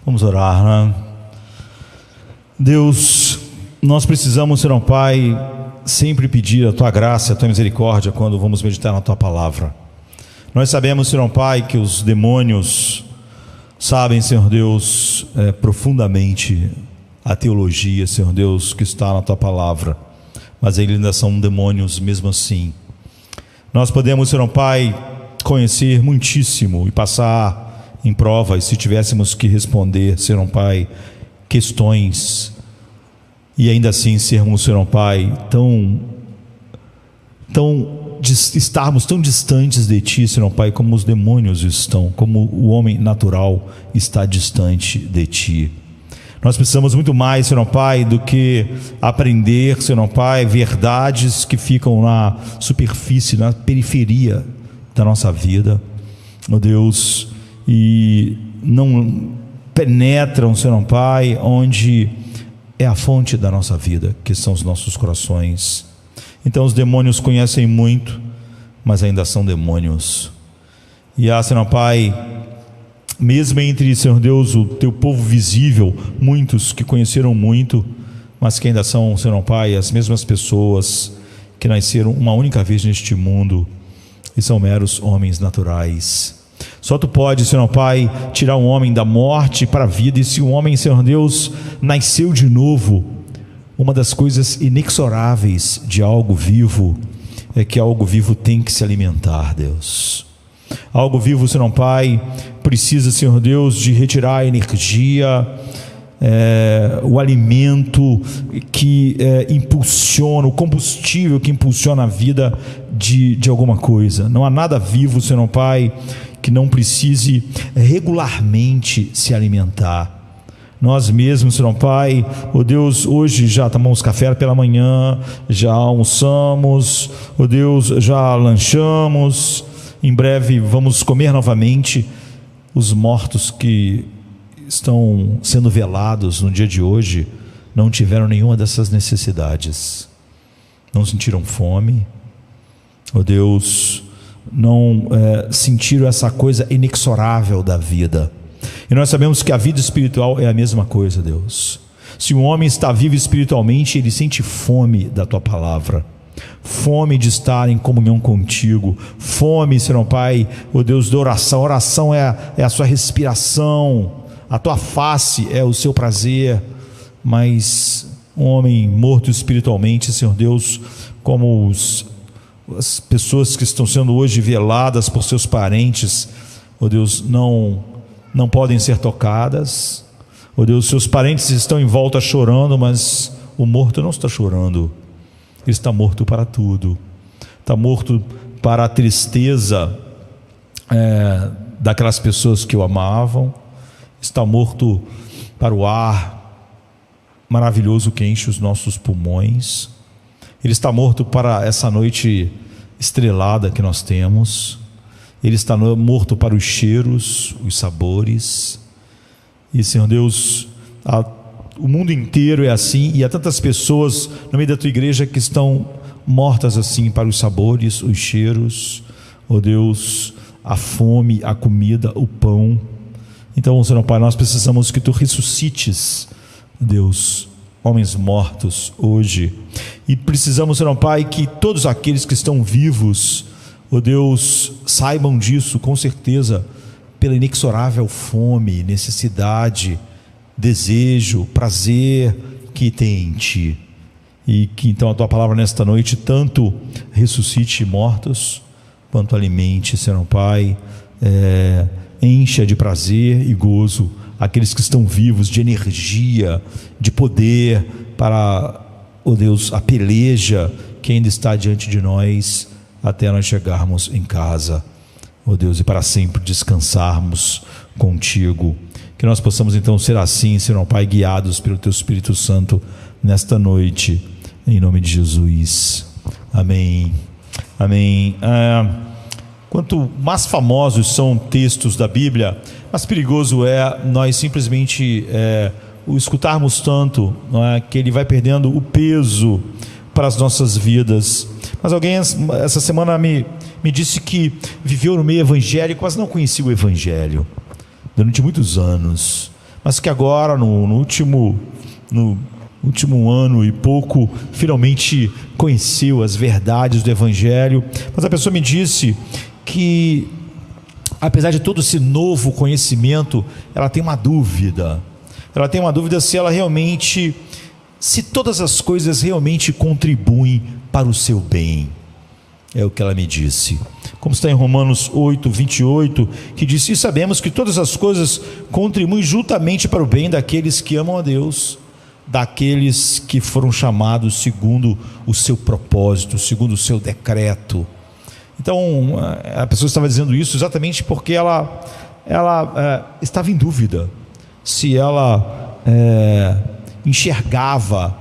Vamos orar, né? Deus, nós precisamos, Senhor Pai, sempre pedir a Tua graça e a Tua misericórdia quando vamos meditar na Tua palavra. Nós sabemos, Senhor Pai, que os demônios sabem, Senhor Deus, profundamente a teologia, Senhor Deus, que está na Tua palavra, mas eles ainda são demônios mesmo assim. Nós podemos, Senhor Pai, conhecer muitíssimo e passar em prova, e se tivéssemos que responder, Senhor Pai, questões, e ainda assim sermos, Senhor Pai, estarmos tão distantes de Ti, Senhor Pai, como os demônios estão, como o homem natural está distante de Ti. Nós precisamos muito mais, Senhor Pai, do que aprender, Senhor Pai, verdades que ficam na superfície, na periferia da nossa vida, ó Deus, e não penetram, Senhor Pai, onde é a fonte da nossa vida, que são os nossos corações. Então os demônios conhecem muito, mas ainda são demônios. E Senhor Pai, mesmo entre, Senhor Deus, o Teu povo visível, muitos que conheceram muito, mas que ainda são, Senhor Pai, as mesmas pessoas que nasceram uma única vez neste mundo e são meros homens naturais. Só Tu pode, Senhor Pai, tirar um homem da morte para a vida. E se um homem, Senhor Deus, nasceu de novo, uma das coisas inexoráveis de algo vivo é que algo vivo tem que se alimentar, Deus. Algo vivo, Senhor Pai, precisa, Senhor Deus, de retirar a energia, o alimento que impulsiona, o combustível que impulsiona a vida de alguma coisa. Não há nada vivo, Senhor Pai, que não precise regularmente se alimentar. Nós mesmos, Senhor Pai, ó Deus, hoje já tomamos café pela manhã, já almoçamos, ó Deus, já lanchamos, em breve vamos comer novamente. Os mortos que estão sendo velados no dia de hoje não tiveram nenhuma dessas necessidades, não sentiram fome, ó Deus, não sentiram essa coisa inexorável da vida. E nós sabemos que a vida espiritual é a mesma coisa, Deus. Se um homem está vivo espiritualmente, ele sente fome da Tua palavra, fome de estar em comunhão contigo, fome, Senhor Pai, ó Deus, da oração. A oração é a sua respiração, a Tua face é o seu prazer. Mas um homem morto espiritualmente, Senhor Deus, como as pessoas que estão sendo hoje veladas por seus parentes, ó Deus, não podem ser tocadas, ó Deus, seus parentes estão em volta chorando, mas o morto não está chorando, ele está morto para tudo, está morto para a tristeza daquelas pessoas que o amavam, está morto para o ar maravilhoso que enche os nossos pulmões, ele está morto para essa noite estrelada que nós temos, ele está morto para os cheiros, os sabores. E, Senhor Deus, o mundo inteiro é assim, e há tantas pessoas no meio da Tua igreja que estão mortas assim para os sabores, os cheiros, ó Deus, a fome, a comida, o pão. Então, Senhor Pai, nós precisamos que Tu ressuscites, Deus, homens mortos hoje, e precisamos, Senhor Pai, que todos aqueles que estão vivos, ó Deus, saibam disso com certeza, pela inexorável fome, necessidade, desejo, prazer que tem em Ti, e que então a Tua palavra nesta noite tanto ressuscite mortos, quanto alimente, Senhor Pai, encha de prazer e gozo aqueles que estão vivos, de energia, de poder para, ó Deus, a peleja que ainda está diante de nós, até nós chegarmos em casa, ó Deus, e para sempre descansarmos contigo. Que nós possamos então ser assim, Senhor Pai, guiados pelo Teu Espírito Santo nesta noite, em nome de Jesus. Amém. Amém. Quanto mais famosos são textos da Bíblia, mais perigoso é nós simplesmente o escutarmos tanto, não é? Que ele vai perdendo o peso para as nossas vidas. Mas alguém essa semana me disse que viveu no meio evangélico, mas não conhecia o Evangelho durante muitos anos, mas que agora, no último ano e pouco, finalmente conheceu as verdades do Evangelho. Mas a pessoa me disse que, apesar de todo esse novo conhecimento, ela tem uma dúvida. Ela tem uma dúvida se todas as coisas realmente contribuem para o seu bem. É o que ela me disse. Como está em Romanos 8, 28, que diz: e sabemos que todas as coisas contribuem juntamente para o bem daqueles que amam a Deus, daqueles que foram chamados segundo o seu propósito, segundo o seu decreto. Então, a pessoa estava dizendo isso exatamente porque ela estava em dúvida se ela enxergava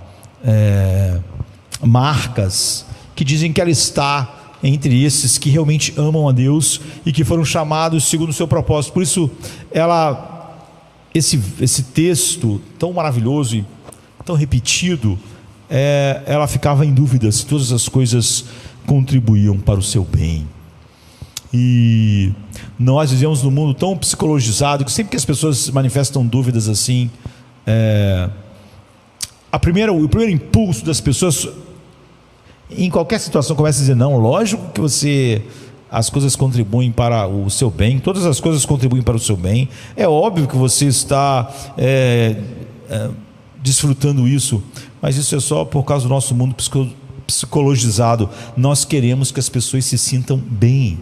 marcas que dizem que ela está entre esses que realmente amam a Deus e que foram chamados segundo o seu propósito. Por isso, esse texto tão maravilhoso e tão repetido, ela ficava em dúvida se todas as coisas contribuíam para o seu bem. E nós vivemos num mundo tão psicologizado que sempre que as pessoas manifestam dúvidas assim, o primeiro impulso das pessoas, em qualquer situação, começa a dizer: não, lógico que as coisas contribuem para o seu bem, todas as coisas contribuem para o seu bem, é óbvio que você está desfrutando isso, mas isso é só por causa do nosso mundo psicologizado. Nós queremos que as pessoas se sintam bem.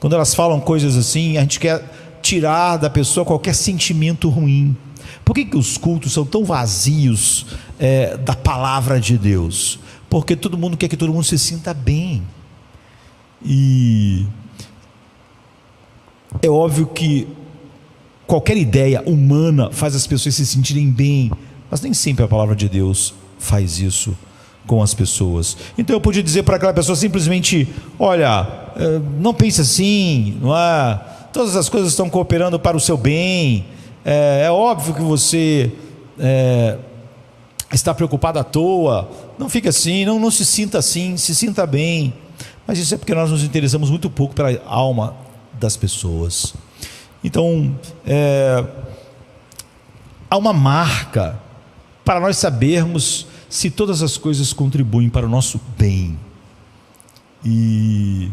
Quando elas falam coisas assim, a gente quer tirar da pessoa qualquer sentimento ruim. Por que os cultos são tão vazios da palavra de Deus? Porque todo mundo quer que todo mundo se sinta bem. E é óbvio que qualquer ideia humana faz as pessoas se sentirem bem, mas nem sempre a palavra de Deus faz isso com as pessoas. Então eu podia dizer para aquela pessoa simplesmente: olha, não pense assim, não é? Todas as coisas estão cooperando para o seu bem. É óbvio que você está preocupado à toa. Não fique assim, não se sinta assim, se sinta bem. Mas isso é porque nós nos interessamos muito pouco pela alma das pessoas. Então, há uma marca para nós sabermos se todas as coisas contribuem para o nosso bem. E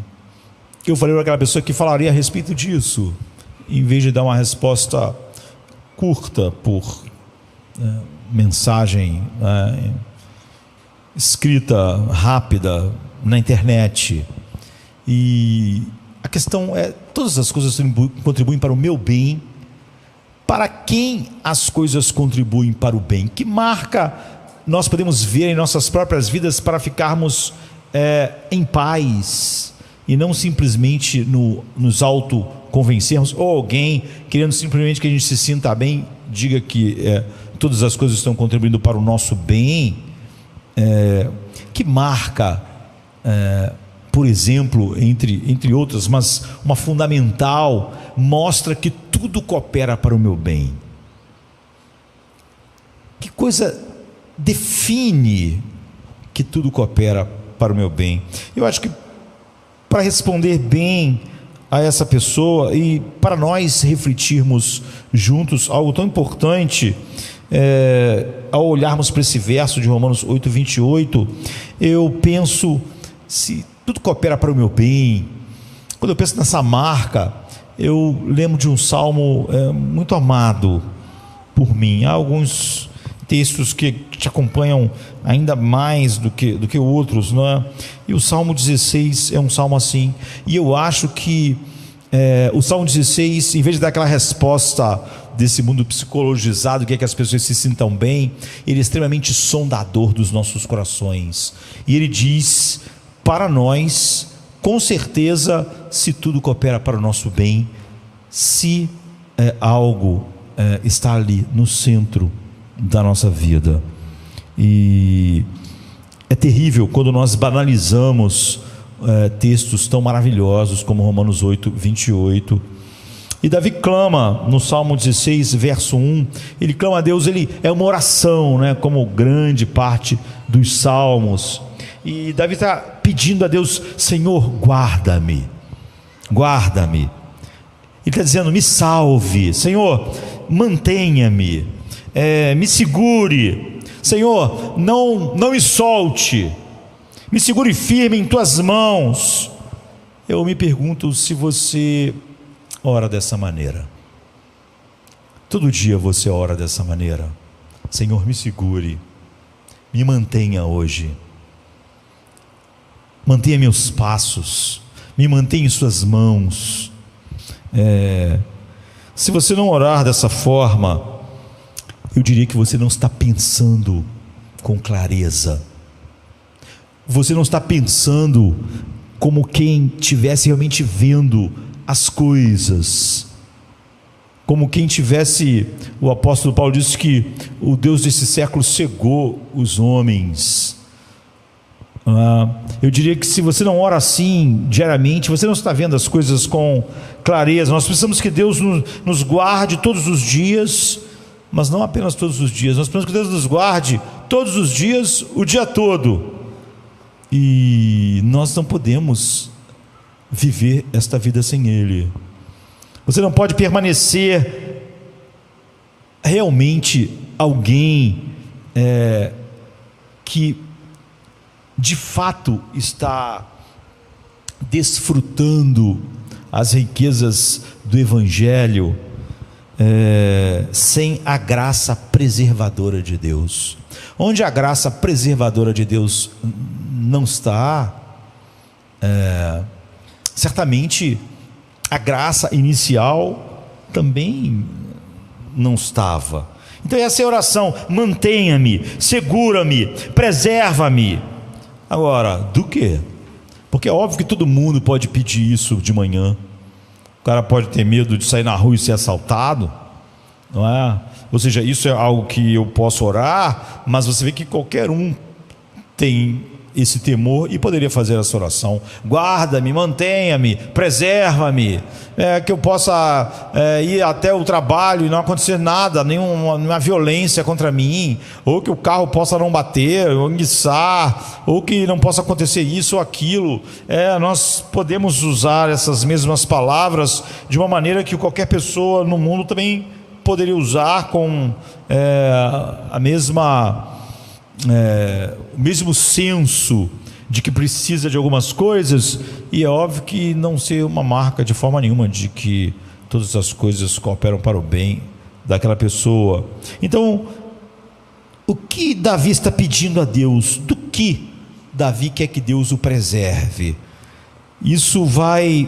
eu falei para aquela pessoa que falaria a respeito disso, em vez de dar uma resposta curta por mensagem escrita rápida na internet. E a questão é: todas as coisas contribuem para o meu bem. Para quem as coisas contribuem para o bem? Que marca nós podemos ver em nossas próprias vidas para ficarmos em paz e não simplesmente nos autoconvencermos, ou alguém querendo simplesmente que a gente se sinta bem, diga que todas as coisas estão contribuindo para o nosso bem? Que marca, por exemplo, entre outras, mas uma fundamental, mostra que tudo coopera para o meu bem? Que coisa define que tudo coopera para o meu bem? Eu acho que, para responder bem a essa pessoa e para nós refletirmos juntos algo tão importante, ao olharmos para esse verso de Romanos 8, 28, eu penso: se tudo coopera para o meu bem, quando eu penso nessa marca, eu lembro de um salmo muito amado por mim. Há alguns textos que te acompanham ainda mais do que outros, não é? E o Salmo 16 é um salmo assim. E eu acho que o Salmo 16, em vez de dar aquela resposta desse mundo psicologizado, que é que as pessoas se sintam bem, ele é extremamente sondador dos nossos corações. E ele diz para nós, com certeza, se tudo coopera para o nosso bem, se algo está ali no centro da nossa vida. E é terrível quando nós banalizamos textos tão maravilhosos como Romanos 8, 28. E Davi clama no Salmo 16, verso 1, ele clama a Deus, ele é uma oração, né, como grande parte dos salmos. E Davi está pedindo a Deus: Senhor, guarda-me. Ele está dizendo: me salve, Senhor, mantenha-me, me segure, Senhor, não me solte, me segure firme em tuas mãos. Eu me pergunto se você ora dessa maneira. Todo dia você ora dessa maneira: Senhor, me segure, me mantenha hoje, mantenha meus passos, me mantenha em suas mãos. Se você não orar dessa forma, eu diria que você não está pensando com clareza, você não está pensando como quem estivesse realmente vendo as coisas, como quem tivesse, o apóstolo Paulo disse que o Deus desse século cegou os homens. Eu diria que se você não ora assim diariamente, você não está vendo as coisas com clareza. Nós precisamos que Deus nos guarde todos os dias, mas não apenas todos os dias, nós precisamos que Deus nos guarde todos os dias, o dia todo. E nós não podemos viver esta vida sem Ele. Você não pode permanecer realmente alguém que de fato está desfrutando as riquezas do Evangelho sem a graça preservadora de Deus. Onde a graça preservadora de Deus não está, certamente a graça inicial também não estava. Então essa é a oração: mantenha-me, segura-me, preserva-me. Agora, do quê? Porque é óbvio que todo mundo pode pedir isso de manhã. O cara pode ter medo de sair na rua e ser assaltado, não é? Ou seja, isso é algo que eu posso orar, mas você vê que qualquer um tem esse temor e poderia fazer essa oração: guarda-me, mantenha-me, preserva-me, que eu possa ir até o trabalho e não acontecer nada, nenhuma violência contra mim, ou que o carro possa não bater, ou enguiçar, ou que não possa acontecer isso ou aquilo. Nós podemos usar essas mesmas palavras de uma maneira que qualquer pessoa no mundo também poderia usar, com a mesma o mesmo senso de que precisa de algumas coisas, e é óbvio que não ser uma marca de forma nenhuma de que todas as coisas cooperam para o bem daquela pessoa. Então, o que Davi está pedindo a Deus? Do que Davi quer que Deus o preserve? Isso vai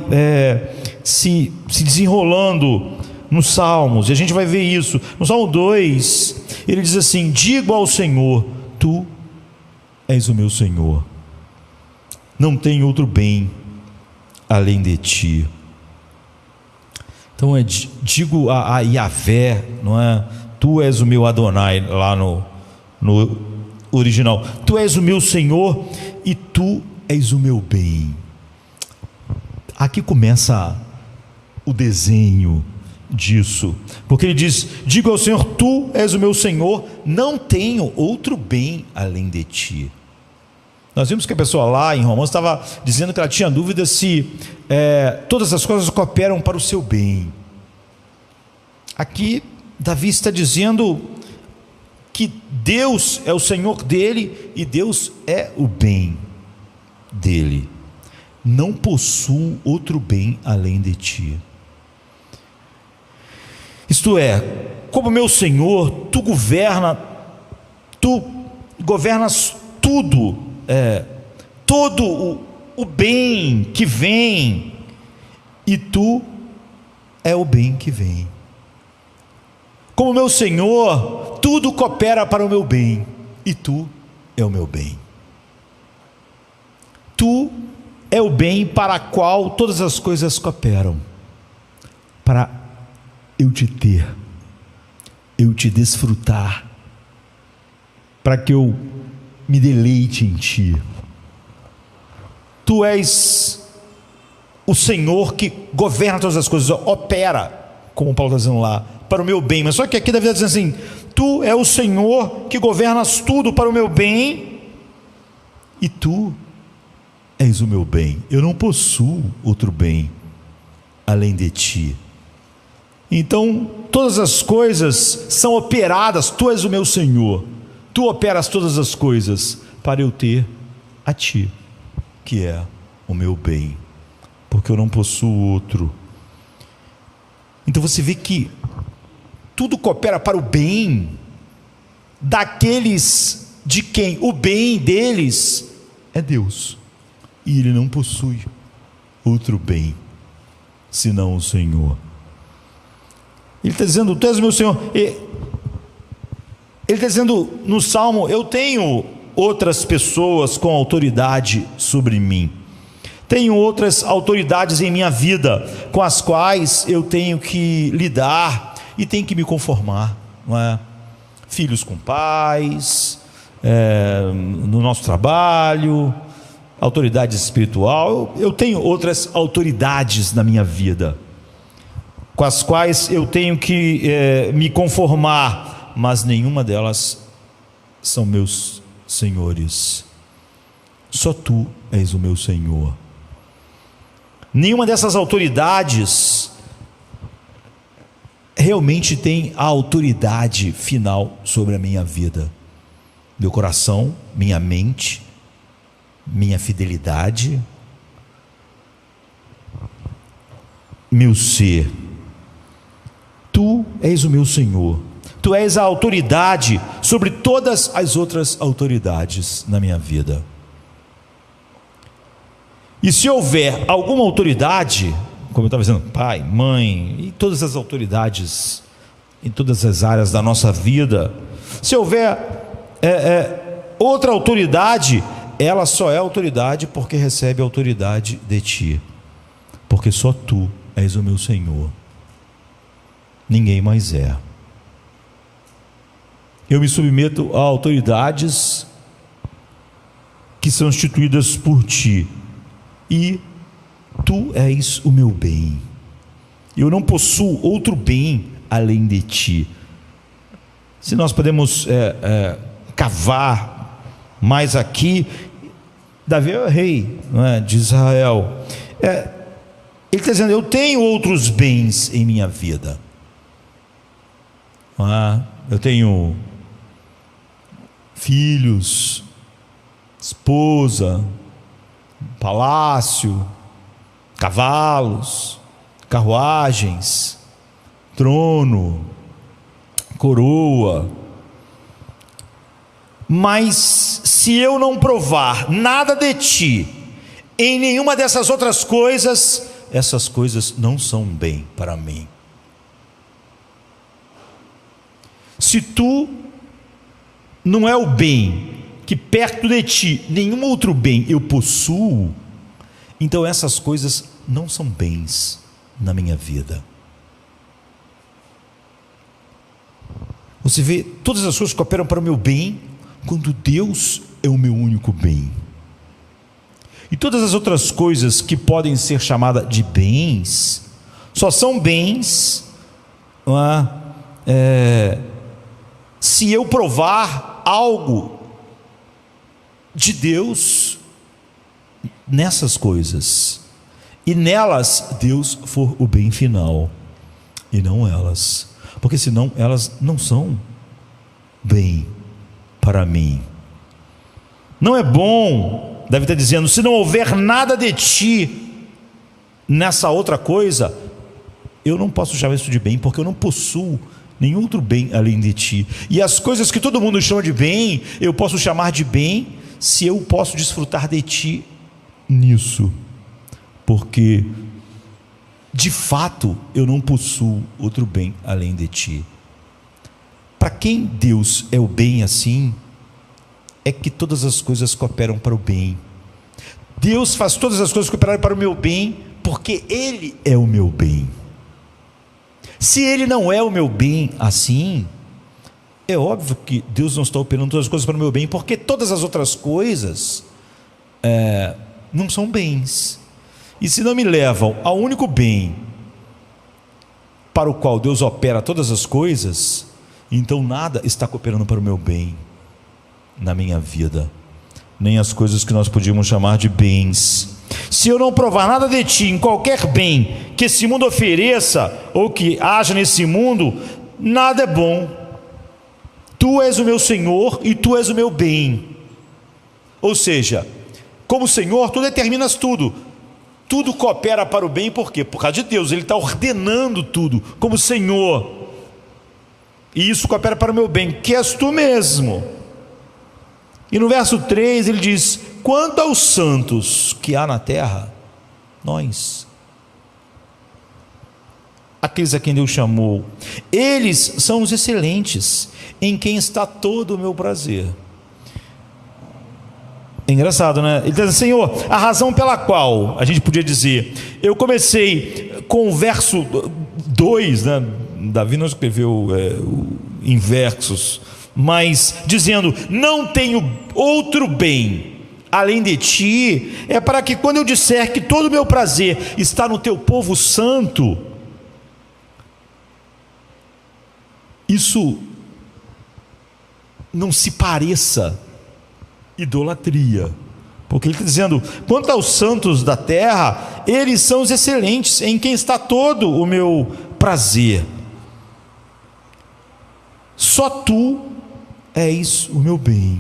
se desenrolando nos Salmos, e a gente vai ver isso. No Salmo 2, ele diz assim: digo ao Senhor, tu és o meu Senhor, não tem outro bem além de ti. Então digo a Yahvé, não é? Tu és o meu Adonai, lá no original. Tu és o meu Senhor e tu és o meu bem. Aqui começa o desenho disso, porque ele diz: digo ao Senhor, tu és o meu Senhor, não tenho outro bem além de ti. Nós vimos que a pessoa lá em Romanos estava dizendo que ela tinha dúvida se todas as coisas cooperam para o seu bem. Aqui Davi está dizendo que Deus é o Senhor dele e Deus é o bem dele. Não possuo outro bem além de ti. Isto é, como meu Senhor, tu governas tudo, todo o bem que vem, e tu é o bem que vem. Como meu Senhor, tudo coopera para o meu bem, e tu é o meu bem. Tu é o bem para o qual todas as coisas cooperam, para eu te ter, eu te desfrutar, para que eu me deleite em ti. Tu és o Senhor que governa todas as coisas, opera, como Paulo está dizendo lá, para o meu bem. Mas só que aqui Davi está dizendo assim: tu é o Senhor que governas tudo para o meu bem, e tu és o meu bem. Eu não possuo outro bem além de ti. Então todas as coisas são operadas, tu és o meu Senhor, tu operas todas as coisas para eu ter a ti, que é o meu bem, porque eu não possuo outro. Então você vê que tudo coopera para o bem daqueles de quem o bem deles é Deus, e ele não possui outro bem senão o Senhor. Ele está dizendo, tu és o meu Senhor. Ele está dizendo no Salmo, eu tenho outras pessoas com autoridade sobre mim, tenho outras autoridades em minha vida, com as quais eu tenho que lidar e tenho que me conformar, não é? Filhos com pais, no nosso trabalho, autoridade espiritual. Eu tenho outras autoridades na minha vida, com as quais eu tenho que me conformar, mas nenhuma delas são meus senhores. Só tu és o meu Senhor. Nenhuma dessas autoridades realmente tem a autoridade final sobre a minha vida, meu coração, minha mente, minha fidelidade, meu ser. Tu és o meu Senhor, tu és a autoridade sobre todas as outras autoridades na minha vida. E se houver alguma autoridade, como eu estava dizendo, pai, mãe, e todas as autoridades em todas as áreas da nossa vida, se houver outra autoridade, ela só é autoridade porque recebe autoridade de ti, porque só tu és o meu Senhor, ninguém mais é. Eu me submeto a autoridades que são instituídas por ti, e tu és o meu bem. Eu não possuo outro bem além de ti. Se nós podemos cavar mais aqui, Davi é o rei, não é, de Israel. Ele está dizendo, eu tenho outros bens em minha vida. Eu tenho filhos, esposa, palácio, cavalos, carruagens, trono, coroa. Mas se eu não provar nada de ti em nenhuma dessas outras coisas, essas coisas não são bem para mim. Se tu não é o bem que perto de ti nenhum outro bem eu possuo, então essas coisas não são bens na minha vida. Você vê, todas as coisas cooperam para o meu bem quando Deus é o meu único bem. E todas as outras coisas que podem ser chamadas de bens, só são bens se eu provar algo de Deus nessas coisas, e nelas Deus for o bem final, e não elas, porque senão elas não são bem para mim. Não é bom, deve estar dizendo, se não houver nada de ti nessa outra coisa, eu não posso chamar isso de bem, porque eu não possuo nenhum outro bem além de ti. E as coisas que todo mundo chama de bem, eu posso chamar de bem se eu posso desfrutar de ti nisso, porque de fato eu não possuo outro bem além de ti. Para quem Deus é o bem assim, é que todas as coisas cooperam para o bem. Deus faz todas as coisas cooperarem para o meu bem, porque Ele é o meu bem. Se Ele não é o meu bem assim, é óbvio que Deus não está operando todas as coisas para o meu bem, porque todas as outras coisas não são bens. E se não me levam ao único bem para o qual Deus opera todas as coisas, então nada está cooperando para o meu bem na minha vida, nem as coisas que nós podíamos chamar de bens. Se eu não provar nada de ti em qualquer bem que esse mundo ofereça, ou que haja nesse mundo, nada é bom. Tu és o meu Senhor e tu és o meu bem. Ou seja, como Senhor, tu determinas tudo. Tudo coopera para o bem, por quê? Por causa de Deus, Ele está ordenando tudo, como Senhor. E isso coopera para o meu bem, que és tu mesmo. E no verso 3 ele diz: quanto aos santos que há na terra, nós, aqueles a quem Deus chamou, eles são os excelentes, em quem está todo o meu prazer. É engraçado, né? Ele diz: Senhor, a razão pela qual, a gente podia dizer, eu comecei com o verso 2, né? Davi não escreveu em versos, mas dizendo: não tenho outro bem além de ti, é para que quando eu disser que todo o meu prazer está no teu povo santo, isso não se pareça idolatria, porque ele está dizendo: quanto aos santos da terra, eles são os excelentes, em quem está todo o meu prazer. Só tu és o meu bem,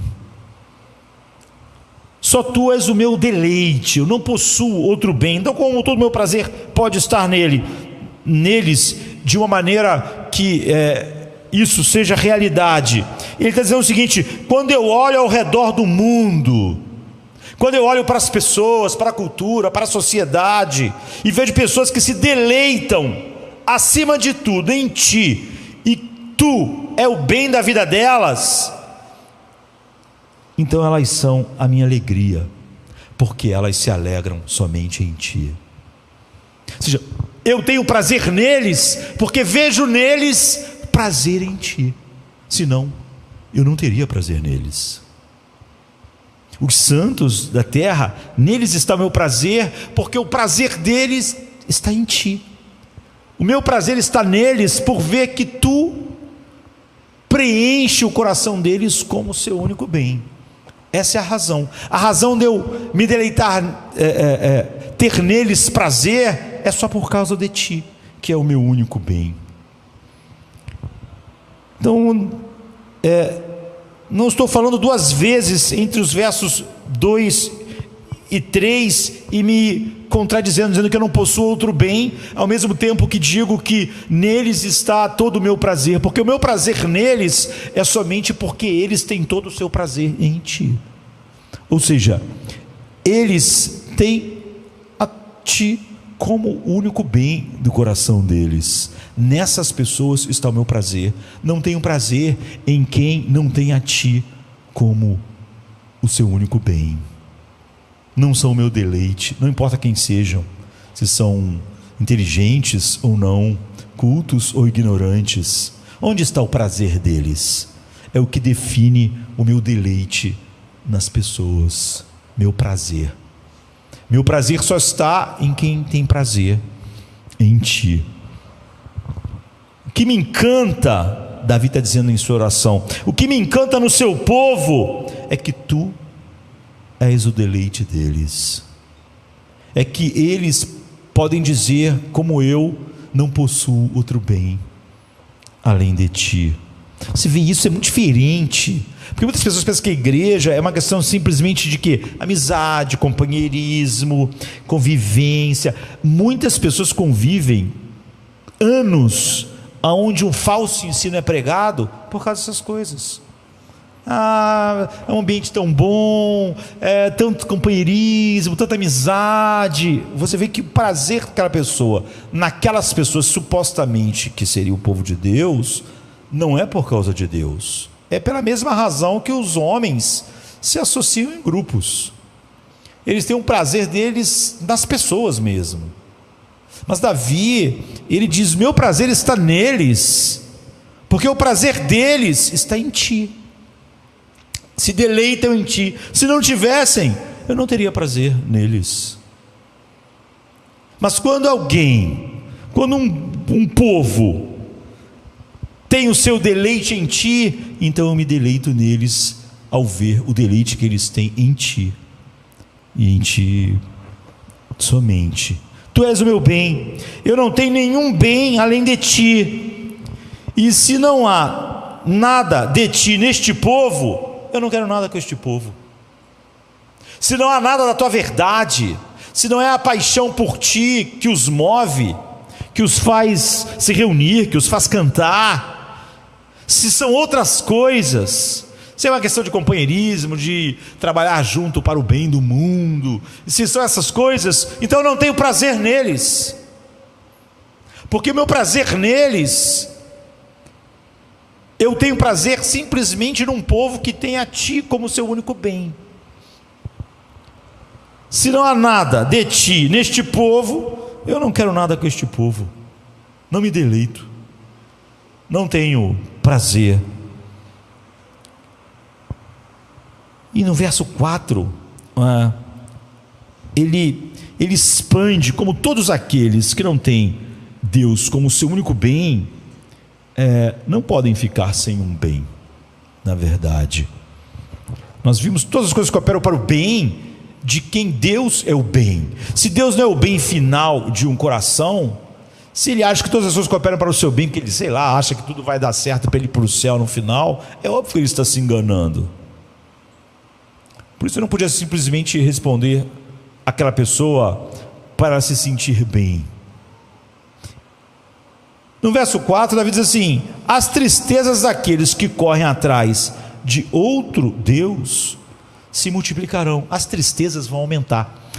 só tu és o meu deleite, eu não possuo outro bem. Então, como todo o meu prazer pode estar neles, de uma maneira que isso seja realidade? Ele está dizendo o seguinte: quando eu olho ao redor do mundo, quando eu olho para as pessoas, para a cultura, para a sociedade, e vejo pessoas que se deleitam acima de tudo em ti, e tu é o bem da vida delas, então elas são a minha alegria, porque elas se alegram somente em ti. Ou seja, eu tenho prazer neles, porque vejo neles prazer em ti, senão eu não teria prazer neles. Os santos da terra, neles está o meu prazer, porque o prazer deles está em ti. O meu prazer está neles por ver que tu preenche o coração deles como seu único bem. Essa é a razão de eu me deleitar, ter neles prazer, é só por causa de ti, que é o meu único bem. Então, não estou falando duas vezes entre os versos 2 e 3 e me contradizendo, dizendo que eu não possuo outro bem, ao mesmo tempo que digo que neles está todo o meu prazer, porque o meu prazer neles é somente porque eles têm todo o seu prazer em ti. Ou seja, eles têm a ti como o único bem do coração deles. Nessas pessoas está o meu prazer. Não tenho prazer em quem não tem a ti como o seu único bem. Não são o meu deleite, não importa quem sejam, se são inteligentes ou não, cultos ou ignorantes. Onde está o prazer deles? É o que define o meu deleite nas pessoas, meu prazer. Meu prazer só está em quem tem prazer em ti. O que me encanta, Davi está dizendo em sua oração, o que me encanta no seu povo é que tu és o deleite deles, é que eles podem dizer, como eu não possuo outro bem além de ti. Você vê, isso é muito diferente, porque muitas pessoas pensam que a igreja é uma questão simplesmente de quê? Amizade, companheirismo, convivência. Muitas pessoas convivem anos onde um falso ensino é pregado por causa dessas coisas. É um ambiente tão bom, tanto companheirismo, tanta amizade. Você vê que o prazer daquela pessoa, naquelas pessoas supostamente que seria o povo de Deus, não é por causa de Deus, é pela mesma razão que os homens se associam em grupos. Eles têm um prazer deles nas pessoas mesmo. Mas Davi, ele diz: meu prazer está neles, porque o prazer deles está em ti. Se deleitam em ti. Se não tivessem, eu não teria prazer neles. Mas quando um povo tem o seu deleite em ti, então eu me deleito neles ao ver o deleite que eles têm em ti, e em ti somente. Tu és o meu bem, eu não tenho nenhum bem além de ti, e se não há nada de ti neste povo, eu não quero nada com este povo. Se não há nada da tua verdade, se não é a paixão por ti que os move, que os faz se reunir, que os faz cantar, se são outras coisas, se é uma questão de companheirismo, de trabalhar junto para o bem do mundo, se são essas coisas, então eu não tenho prazer neles, porque o meu prazer neles, eu tenho prazer simplesmente num povo que tem a ti como seu único bem. Se não há nada de ti neste povo, eu não quero nada com este povo, não me deleito, não tenho prazer. E no verso 4, ele expande como todos aqueles que não têm Deus como seu único bem, não podem ficar sem um bem. Na verdade, nós vimos todas as coisas que operam para o bem de quem Deus é o bem. Se Deus não é o bem final de um coração, se ele acha que todas as coisas cooperam para o seu bem, porque ele, sei lá, acha que tudo vai dar certo para ele ir para o céu no final, é óbvio que ele está se enganando. Por isso eu não podia simplesmente responder àquela pessoa para se sentir bem. No verso 4, Davi diz assim: as tristezas daqueles que correm atrás de outro Deus se multiplicarão. As tristezas vão aumentar.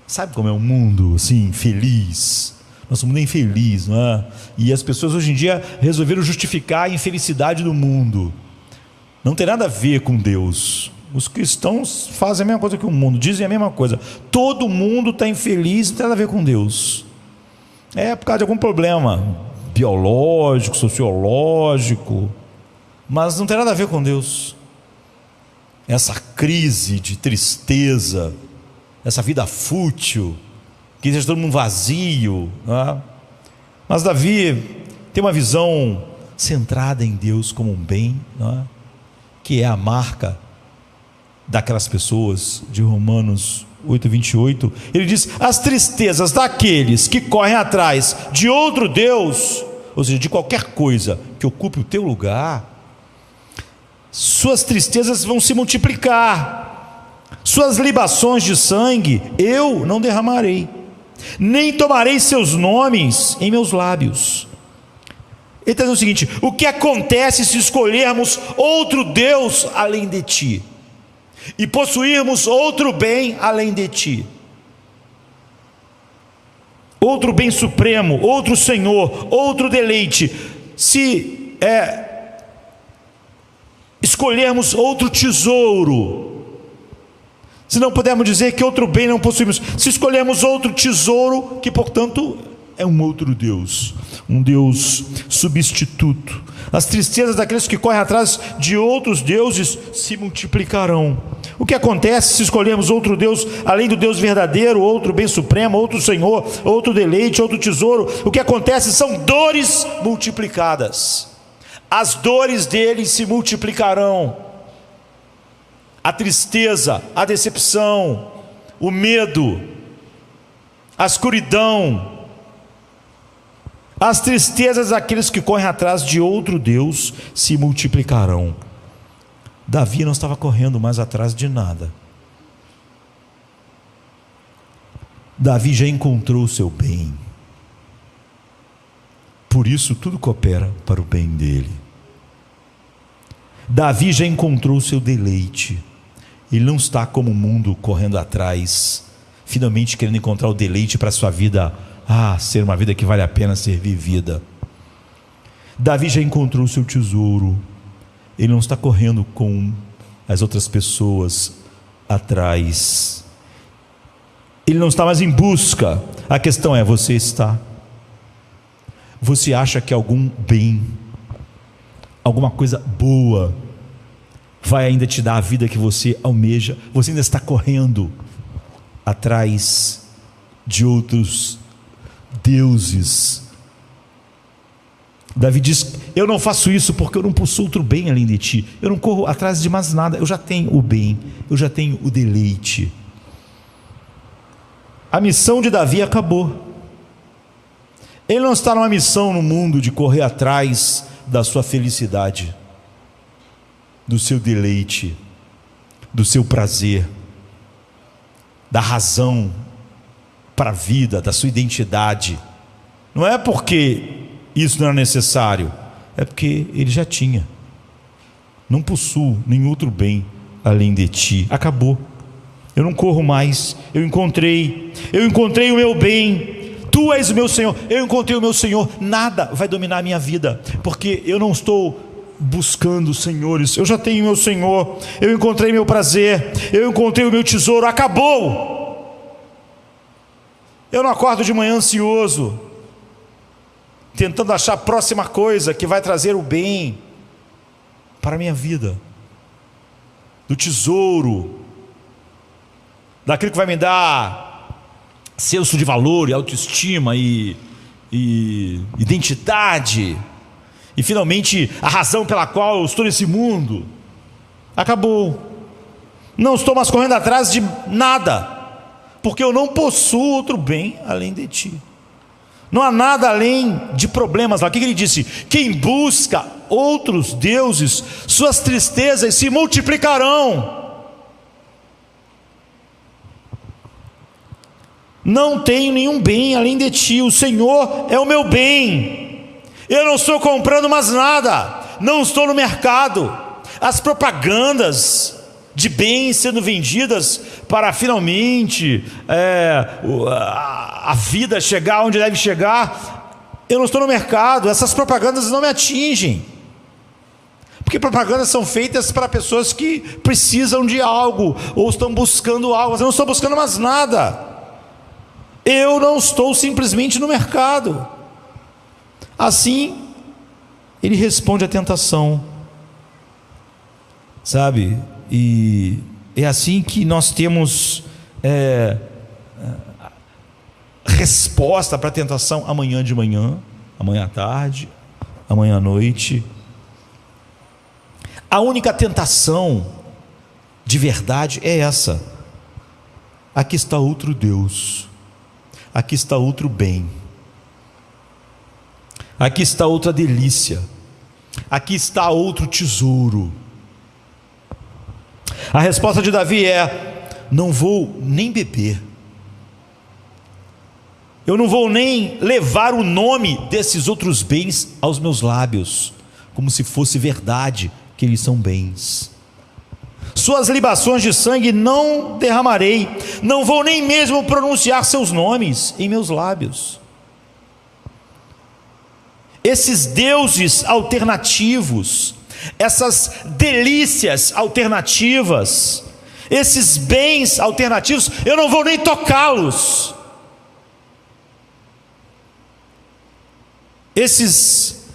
Sabe como é um mundo assim, feliz? Nosso mundo é infeliz, não é? E as pessoas hoje em dia resolveram justificar a infelicidade do mundo. Não tem nada a ver com Deus. Os cristãos fazem a mesma coisa que o mundo, dizem a mesma coisa. Todo mundo está infeliz, não tem nada a ver com Deus. É por causa de algum problema biológico, sociológico, mas não tem nada a ver com Deus. Essa crise de tristeza, essa vida fútil, que deixa todo mundo vazio, né? Mas Davi tem uma visão centrada em Deus como um bem, né? Que é a marca daquelas pessoas, de Romanos 8:28, ele diz: as tristezas daqueles que correm atrás de outro Deus, ou seja, de qualquer coisa que ocupe o teu lugar, suas tristezas vão se multiplicar, suas libações de sangue eu não derramarei, nem tomarei seus nomes em meus lábios. Ele está dizendo o seguinte: o que acontece se escolhermos outro Deus além de ti, e possuirmos outro bem além de ti, outro bem supremo, outro Senhor, outro deleite, se escolhermos outro tesouro, se não pudermos dizer que outro bem não possuímos, se escolhermos outro tesouro, que portanto é um outro Deus, um Deus substituto, as tristezas daqueles que correm atrás de outros deuses se multiplicarão. O que acontece se escolhermos outro Deus além do Deus verdadeiro, outro bem supremo, outro Senhor, outro deleite, outro tesouro? O que acontece são dores multiplicadas. As dores deles se multiplicarão. A tristeza, a decepção, o medo, a escuridão, as tristezas daqueles que correm atrás de outro Deus se multiplicarão. Davi não estava correndo mais atrás de nada. Davi já encontrou o seu bem. Por isso tudo coopera para o bem dele. Davi já encontrou o seu deleite. Ele não está como o mundo correndo atrás, finalmente querendo encontrar o deleite para a sua vida, ser uma vida que vale a pena ser vivida. Davi já encontrou o seu tesouro. Ele não está correndo com as outras pessoas atrás. Ele não está mais em busca. A questão é: você está? Você acha que algum bem, alguma coisa boa vai ainda te dar a vida que você almeja? Você ainda está correndo atrás de outros deuses? Davi diz: eu não faço isso porque eu não possuo outro bem além de ti. Eu não corro atrás de mais nada, eu já tenho o bem, eu já tenho o deleite. A missão de Davi acabou. Ele não está numa missão no mundo de correr atrás da sua felicidade, do seu deleite, do seu prazer, da razão para a vida, da sua identidade. Não é porque isso não era necessário, é porque ele já tinha. Não possuo nenhum outro bem além de ti. Acabou. Eu não corro mais. Eu encontrei o meu bem. Tu és o meu Senhor. Eu encontrei o meu Senhor. Nada vai dominar a minha vida, porque eu não estou buscando senhores. Eu já tenho o meu Senhor. Eu encontrei meu prazer. Eu encontrei o meu tesouro. Acabou. Eu não acordo de manhã ansioso, tentando achar a próxima coisa que vai trazer o bem para a minha vida, do tesouro, daquilo que vai me dar senso de valor e autoestima e identidade, e finalmente a razão pela qual eu estou nesse mundo. Acabou. Não estou mais correndo atrás de nada, porque eu não possuo outro bem além de ti. Não há nada além de problemas lá. O que ele disse? Quem busca outros deuses, suas tristezas se multiplicarão. Não tenho nenhum bem além de ti. O Senhor é o meu bem. Eu não estou comprando mais nada. Não estou no mercado. As propagandas de bens sendo vendidas para finalmente a vida chegar onde deve chegar. Eu não estou no mercado. Essas propagandas não me atingem, porque propagandas são feitas para pessoas que precisam de algo ou estão buscando algo. Eu não estou buscando mais nada. Eu não estou simplesmente no mercado. Assim ele responde à tentação, sabe? E é assim que nós temos resposta para a tentação amanhã de manhã, amanhã à tarde, amanhã à noite. A única tentação de verdade é essa: aqui está outro Deus, aqui está outro bem, aqui está outra delícia, aqui está outro tesouro. A resposta de Davi é: não vou nem beber, eu não vou nem levar o nome desses outros bens aos meus lábios, como se fosse verdade que eles são bens. Suas libações de sangue não derramarei, não vou nem mesmo pronunciar seus nomes em meus lábios. Esses deuses alternativos, essas delícias alternativas, esses bens alternativos, eu não vou nem tocá-los. Esses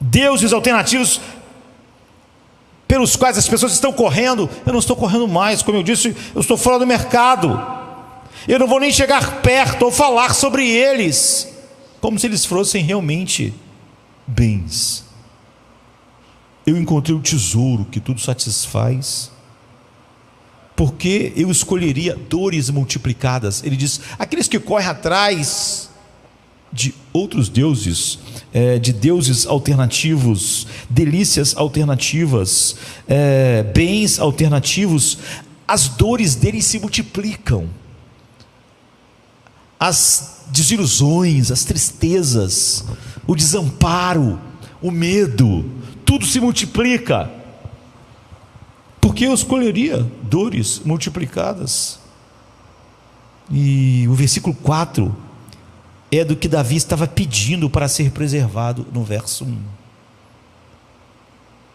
deuses alternativos pelos quais as pessoas estão correndo, eu não estou correndo mais. Como eu disse, eu estou fora do mercado. Eu não vou nem chegar perto ou falar sobre eles, como se eles fossem realmente bens. Eu encontrei o tesouro que tudo satisfaz. Porque eu escolheria dores multiplicadas? Ele diz: aqueles que correm atrás de outros deuses, de deuses alternativos, delícias alternativas, bens alternativos, as dores deles se multiplicam, as desilusões, as tristezas, o desamparo, o medo, tudo se multiplica. Porque eu escolheria dores multiplicadas. E o versículo 4 é do que Davi estava pedindo para ser preservado no verso 1.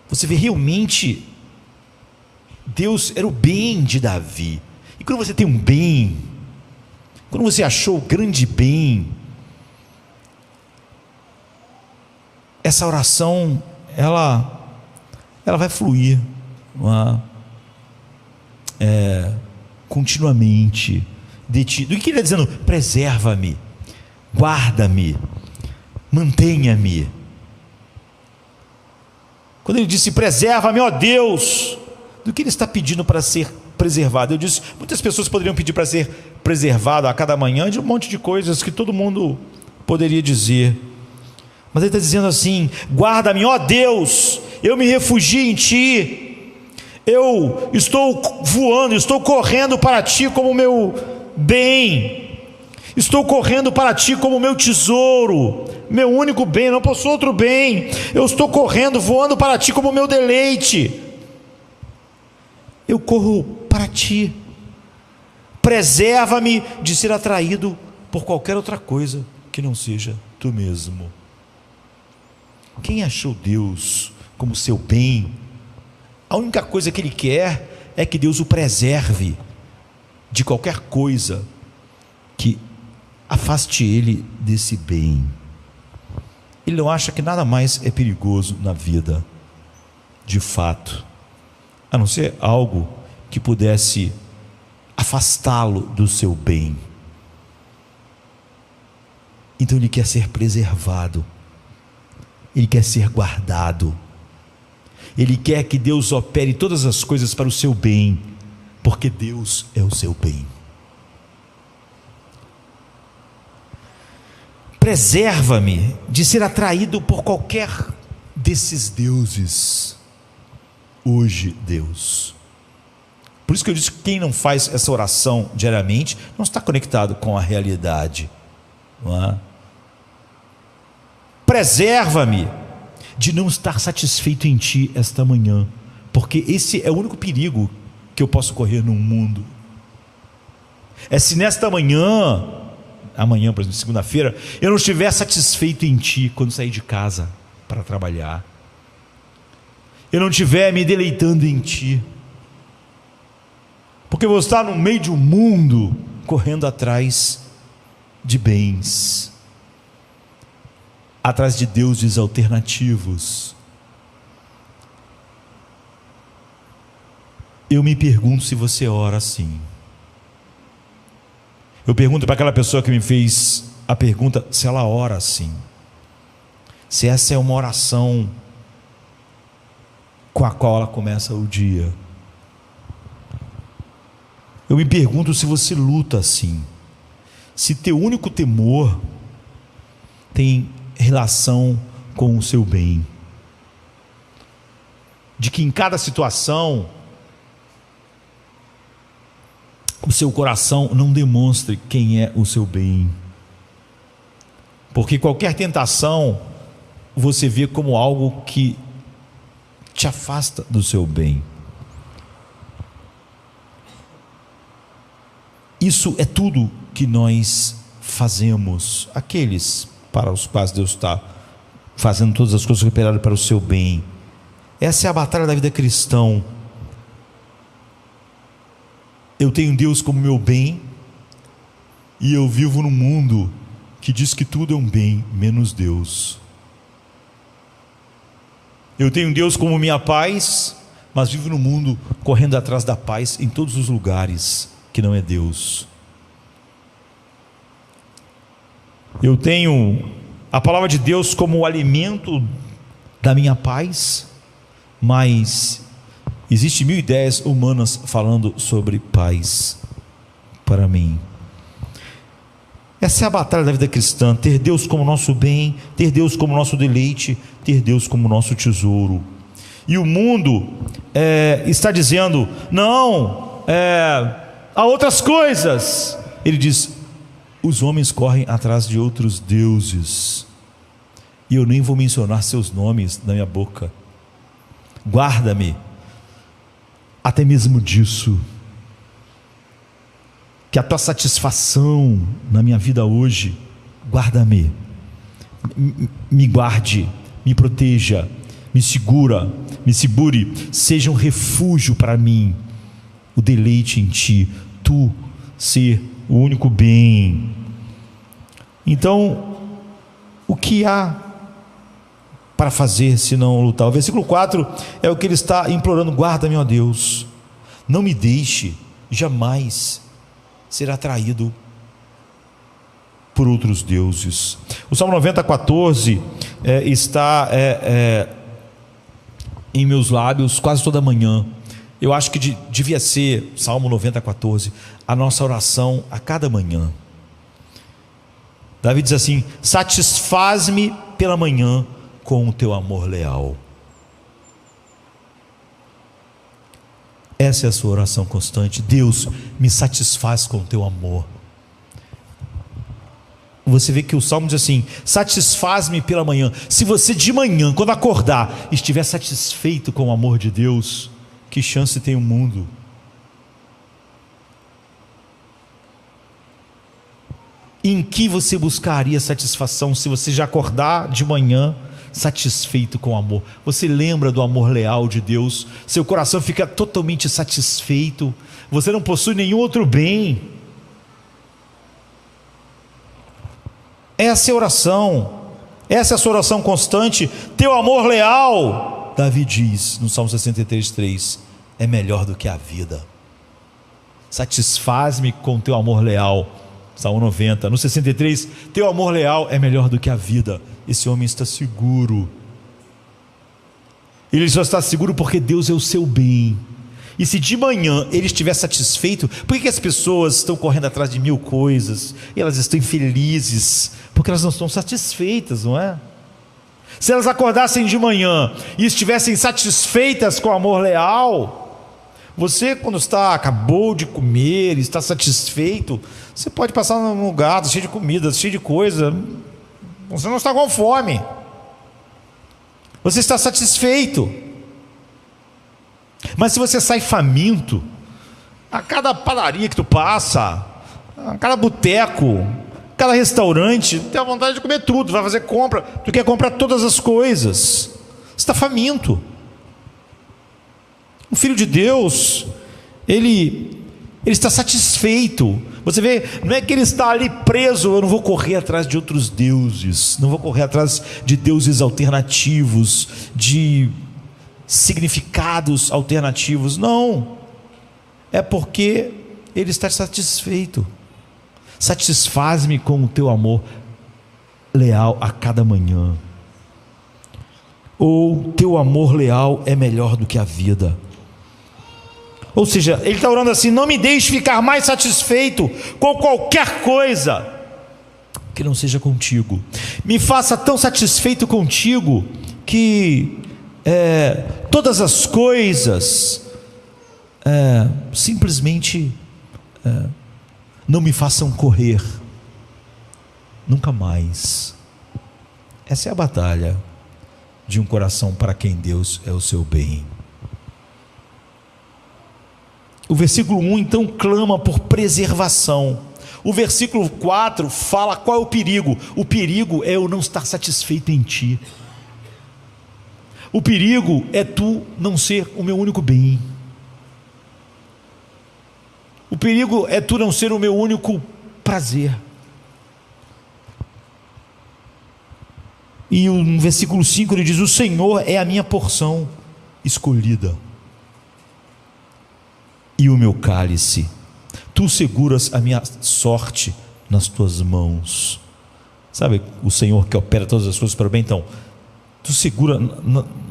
Você vê, realmente Deus era o bem de Davi. E quando você tem um bem, quando você achou o grande bem, essa oração ela vai fluir continuamente de ti. Do que ele está dizendo? Preserva-me, guarda-me, mantenha-me, Quando ele disse: preserva-me, ó Deus, do que ele está pedindo para ser preservado? Eu disse, muitas pessoas poderiam pedir para ser preservado a cada manhã de um monte de coisas que todo mundo poderia dizer, mas ele está dizendo assim: guarda-me, ó Deus, eu me refugio em Ti, eu estou voando, estou correndo para Ti como meu bem, estou correndo para Ti como meu tesouro, meu único bem, não posso outro bem, eu estou correndo, voando para Ti como meu deleite, eu corro para Ti, preserva-me de ser atraído por qualquer outra coisa que não seja Tu mesmo. Quem achou Deus como seu bem, a única coisa que ele quer é que Deus o preserve de qualquer coisa que afaste ele desse bem. Ele não acha que nada mais é perigoso na vida, de fato, a não ser algo que pudesse afastá-lo do seu bem. Então ele quer ser preservado, ele quer ser guardado, ele quer que Deus opere todas as coisas para o seu bem, porque Deus é o seu bem. Preserva-me de ser atraído por qualquer desses deuses. Hoje, Deus. Por isso que eu disse que quem não faz essa oração diariamente não está conectado com a realidade, não é? Preserva-me de não estar satisfeito em Ti esta manhã, porque esse é o único perigo que eu posso correr no mundo. É se nesta manhã, amanhã, por exemplo, segunda-feira, eu não estiver satisfeito em Ti quando sair de casa para trabalhar, eu não estiver me deleitando em Ti, porque eu vou estar no meio de um mundo correndo atrás de bens, atrás de deuses alternativos. Eu me pergunto se você ora assim. Eu pergunto para aquela pessoa que me fez a pergunta se ela ora assim, se essa é uma oração com a qual ela começa o dia. Eu me pergunto se você luta assim, se teu único temor tem relação com o seu bem, de que em cada situação o seu coração não demonstre quem é o seu bem, porque qualquer tentação você vê como algo que te afasta do seu bem. Isso é tudo que nós fazemos, aqueles para os quais Deus está fazendo todas as coisas cooperadas para o seu bem. Essa é a batalha da vida cristã. Eu tenho Deus como meu bem, e eu vivo num mundo que diz que tudo é um bem, menos Deus. Eu tenho Deus como minha paz, mas vivo no mundo correndo atrás da paz em todos os lugares que não é Deus. Eu tenho a palavra de Deus como o alimento da minha paz, mas existe 1000 ideias humanas falando sobre paz para mim. Essa é a batalha da vida cristã: ter Deus como nosso bem, ter Deus como nosso deleite, ter Deus como nosso tesouro. E o mundo está dizendo: não, há outras coisas. Ele diz: os homens correm atrás de outros deuses, e eu nem vou mencionar seus nomes na minha boca. Guarda-me até mesmo disso, que a tua satisfação na minha vida hoje, guarda-me, me guarde, me proteja, me segura, me segure, seja um refúgio para mim, o deleite em Ti, Tu ser o único bem. Então, o que há para fazer se não lutar? O versículo 4 é o que ele está implorando: guarda-me, ó Deus, não me deixe jamais ser atraído por outros deuses. O Salmo 90:14 está em meus lábios quase toda manhã. Eu acho que devia ser, Salmo 90:14, a nossa oração a cada manhã. Davi diz assim: satisfaz-me pela manhã com o teu amor leal. Essa é a sua oração constante. Deus, me satisfaz com o teu amor. Você vê que o Salmo diz assim: satisfaz-me pela manhã. Se você de manhã, quando acordar, estiver satisfeito com o amor de Deus, que chance tem o mundo? Em que você buscaria satisfação se você já acordar de manhã satisfeito com o amor? Você lembra do amor leal de Deus, seu coração fica totalmente satisfeito, você não possui nenhum outro bem. Essa é a oração, essa é a sua oração constante. Teu amor leal, Davi diz no Salmo 63:3, é melhor do que a vida. Satisfaz-me com teu amor leal. Salmo 90, no 63, teu amor leal é melhor do que a vida. Esse homem está seguro. Ele só está seguro porque Deus é o seu bem. E se de manhã ele estiver satisfeito, por que as pessoas estão correndo atrás de mil coisas e elas estão infelizes? Porque elas não estão satisfeitas, não é? Se elas acordassem de manhã e estivessem satisfeitas com o amor leal, você, quando acabou de comer, está satisfeito, você pode passar num lugar cheio de comida, cheio de coisa, você não está com fome, você está satisfeito. Mas se você sai faminto, a cada padaria que tu passa, a cada boteco, cada restaurante, tu tem a vontade de comer tudo, vai fazer compra, tu quer comprar todas as coisas, você está faminto. O Filho de Deus, ele está satisfeito. Você vê, não é que ele está ali preso, eu não vou correr atrás de outros deuses, não vou correr atrás de deuses alternativos, de significados alternativos, não, é porque ele está satisfeito. Satisfaz-me com o teu amor leal a cada manhã, ou teu amor leal é melhor do que a vida. Ou seja, ele está orando assim: não me deixe ficar mais satisfeito com qualquer coisa que não seja contigo, me faça tão satisfeito contigo que todas as coisas simplesmente não me façam correr nunca mais. Essa é a batalha de um coração para quem Deus é o seu bem. O versículo 1 então clama por preservação. O versículo 4 fala qual é o perigo. O perigo é eu não estar satisfeito em ti. O perigo é tu não ser o meu único bem. O perigo é tu não ser o meu único prazer. E no versículo 5 ele diz: o Senhor é a minha porção escolhida e o meu cálice, tu seguras a minha sorte nas tuas mãos. Sabe o Senhor que opera todas as coisas para o bem? Então, tu segura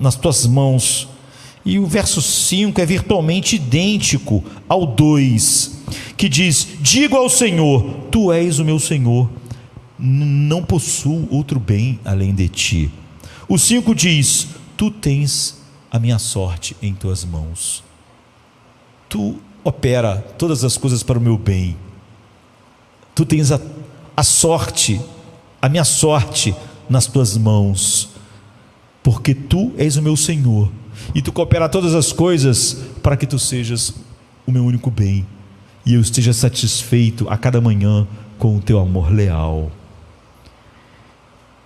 nas tuas mãos. E o verso 5 é virtualmente idêntico ao 2, que diz: digo ao Senhor, tu és o meu Senhor, não possuo outro bem além de ti. O 5 diz: tu tens a minha sorte em tuas mãos. Tu opera todas as coisas para o meu bem. Tu tens a sorte, a minha sorte nas tuas mãos, porque tu és o meu Senhor, e tu coopera todas as coisas para que tu sejas o meu único bem, e eu esteja satisfeito a cada manhã com o teu amor leal.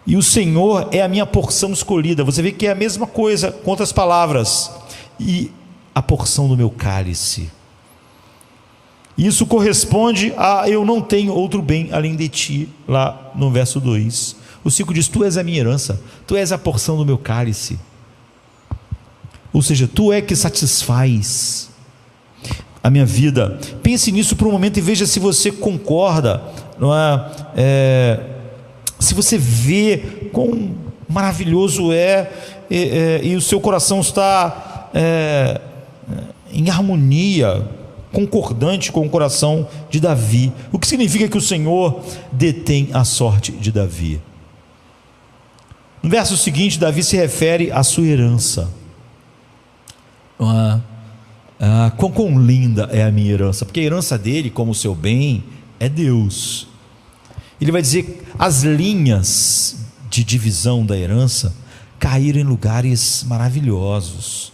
E o Senhor é a minha porção escolhida. Você vê que é a mesma coisa com outras palavras. E a porção do meu cálice. Isso corresponde a eu não tenho outro bem além de ti, lá no verso 2. O 5 diz: tu és a minha herança, tu és a porção do meu cálice. Ou seja, tu é que satisfaz a minha vida. Pense nisso por um momento e veja se você concorda, não é? Se você vê quão maravilhoso é e o seu coração está em harmonia, concordante com o coração de Davi. O que significa que o Senhor detém a sorte de Davi? No verso seguinte, Davi se refere à sua herança. Quão linda é a minha herança, porque a herança dele, como o seu bem, é Deus. Ele vai dizer: as linhas de divisão da herança caíram em lugares maravilhosos.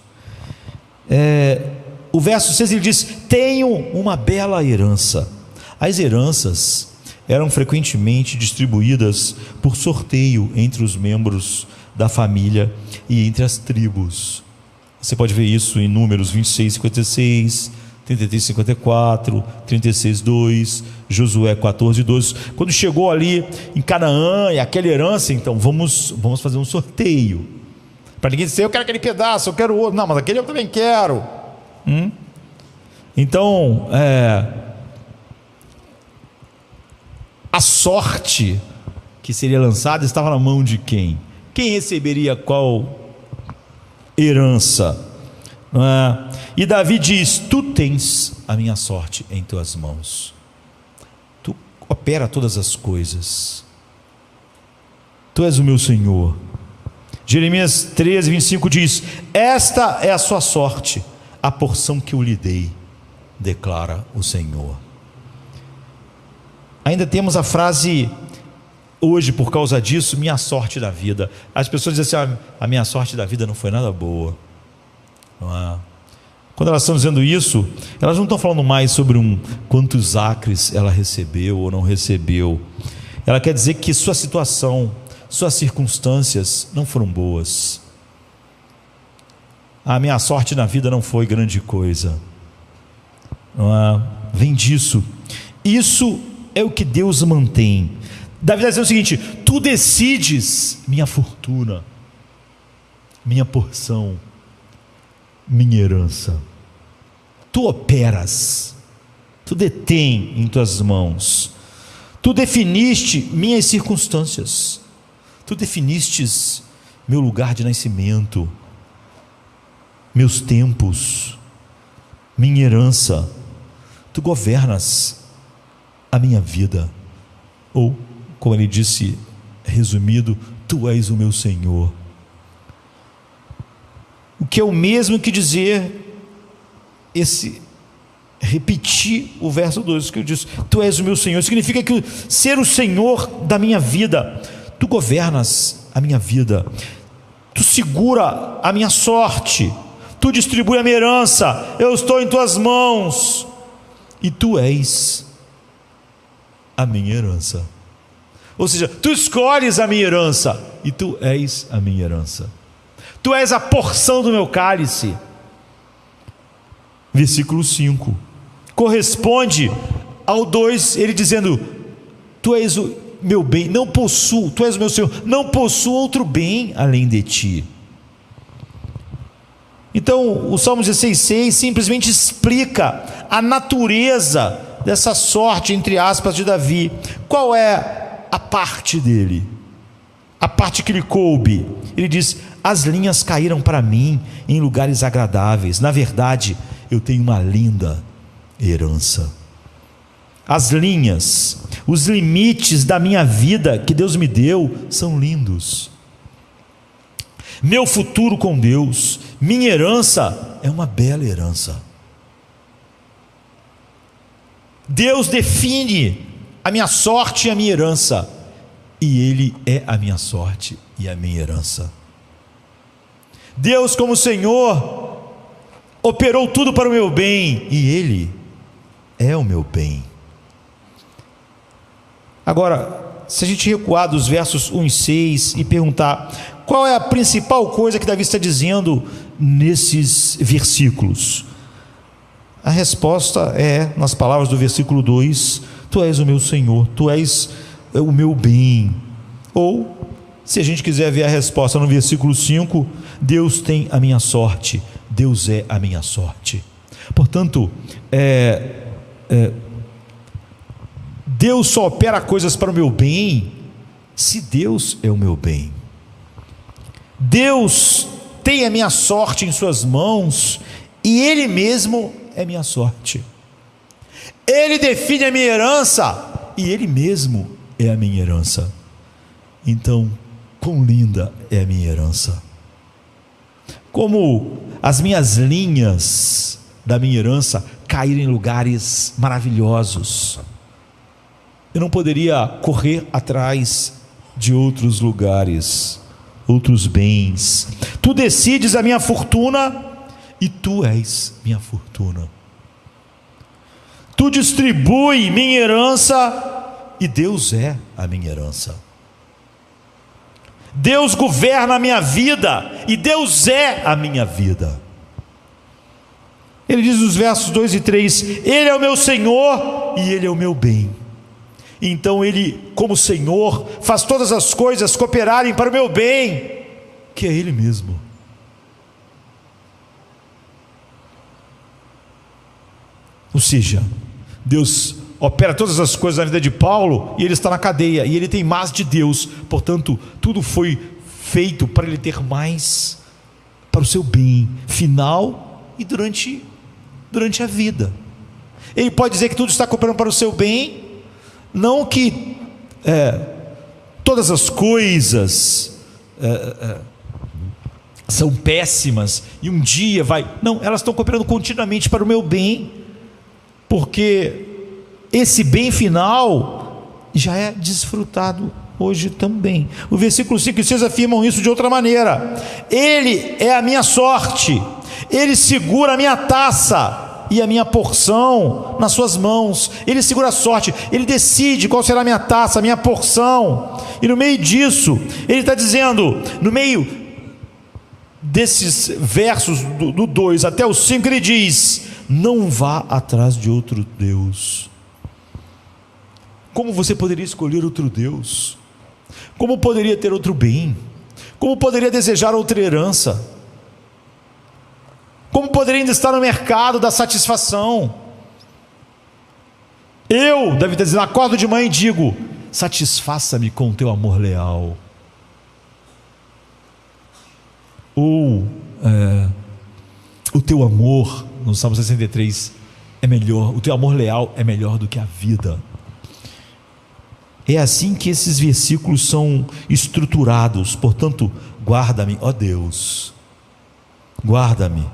O verso 6 ele diz: tenho uma bela herança. As heranças eram frequentemente distribuídas por sorteio entre os membros da família e entre as tribos. Você pode ver isso em Números 26, 56, 33, 54, 36, 2, Josué 14, 12. Quando chegou ali em Canaã e aquela herança, então vamos fazer um sorteio. Para ninguém dizer: eu quero aquele pedaço, eu quero outro. Não, mas aquele eu também quero. Então, a sorte que seria lançada estava na mão de quem? Quem receberia qual herança? E Davi diz: tu tens a minha sorte em tuas mãos, tu opera todas as coisas, tu és o meu Senhor. Jeremias 13, 25 diz: esta é a sua sorte, a porção que eu lhe dei, declara o Senhor. Ainda temos a frase hoje, por causa disso, minha sorte da vida. As pessoas dizem assim: a minha sorte da vida não foi nada boa. Quando elas estão dizendo isso, elas não estão falando mais sobre quantos acres ela recebeu ou não recebeu. Ela quer dizer que sua situação, suas circunstâncias não foram boas. A minha sorte na vida não foi grande coisa. Vem disso. Isso é o que Deus mantém. Davi está dizendo o seguinte: tu decides minha fortuna, minha porção, minha herança. Tu operas, tu detém em tuas mãos, tu definiste minhas circunstâncias, tu definistes meu lugar de nascimento, meus tempos, minha herança. Tu governas a minha vida, ou, como ele disse, resumido, tu és o meu Senhor. O que é o mesmo que dizer repetir o verso 2, que eu disse: tu és o meu Senhor. Significa que ser o Senhor da minha vida, tu governas a minha vida, tu segura a minha sorte, tu distribui a minha herança, eu estou em tuas mãos, e tu és a minha herança. Ou seja, tu escolhes a minha herança, e tu és a minha herança. Tu és a porção do meu cálice. Versículo 5 corresponde ao 2, ele dizendo: tu és o meu bem, não possuo, tu és o meu Senhor, não possuo outro bem além de ti. Então o Salmo 16,6 simplesmente explica a natureza dessa sorte, entre aspas, de Davi. Qual é a parte dele? A parte que lhe coube. Ele diz: as linhas caíram para mim em lugares agradáveis. Na verdade, eu tenho uma linda herança. As linhas, os limites da minha vida que Deus me deu são lindos. Meu futuro com Deus, minha herança é uma bela herança. Deus define a minha sorte e a minha herança, e Ele é a minha sorte e a minha herança. Deus, como Senhor, operou tudo para o meu bem, e Ele é o meu bem. Agora, se a gente recuar dos versos 1 e 6 e perguntar qual é a principal coisa que Davi está dizendo nesses versículos, a resposta é nas palavras do versículo 2: tu és o meu Senhor, tu és o meu bem. Ou, se a gente quiser ver a resposta no versículo 5, Deus tem a minha sorte, Deus é a minha sorte. Portanto, Deus só opera coisas para o meu bem se Deus é o meu bem. Deus tem a minha sorte em suas mãos, e Ele mesmo é minha sorte. Ele define a minha herança, e Ele mesmo é a minha herança. Então, quão linda é a minha herança! Como as minhas linhas da minha herança caíram em lugares maravilhosos. Eu não poderia correr atrás de outros lugares, outros bens. Tu decides a minha fortuna, e tu és minha fortuna. Tu distribui minha herança, e Deus é a minha herança. Deus governa a minha vida, e Deus é a minha vida. Ele diz nos versos 2 e 3: Ele é o meu Senhor, e Ele é o meu bem. Então Ele, como Senhor, faz todas as coisas cooperarem para o meu bem, que é Ele mesmo. Ou seja, Deus opera todas as coisas na vida de Paulo, e ele está na cadeia, e ele tem mais de Deus. Portanto, tudo foi feito para ele ter mais, para o seu bem final e durante a vida. Ele pode dizer que tudo está cooperando para o seu bem, não que todas as coisas são péssimas e um dia não, elas estão cooperando continuamente para o meu bem, porque esse bem final já é desfrutado hoje também. O versículo 5 e 6 afirmam isso de outra maneira: Ele é a minha sorte, Ele segura a minha taça e a minha porção nas suas mãos. Ele segura a sorte, Ele decide qual será a minha taça, a minha porção. E no meio disso, Ele está dizendo, no meio desses versos do 2 até o 5, Ele diz: não vá atrás de outro Deus. Como você poderia escolher outro Deus? Como poderia ter outro bem? Como poderia desejar outra herança? Como poderia ainda estar no mercado da satisfação? Eu, Davi está dizendo, acordo de manhã e digo: satisfaça-me com o teu amor leal. Ou o teu amor, no Salmo 63, é melhor, o teu amor leal é melhor do que a vida. É assim que esses versículos são estruturados. Portanto, guarda-me, ó Deus, guarda-me,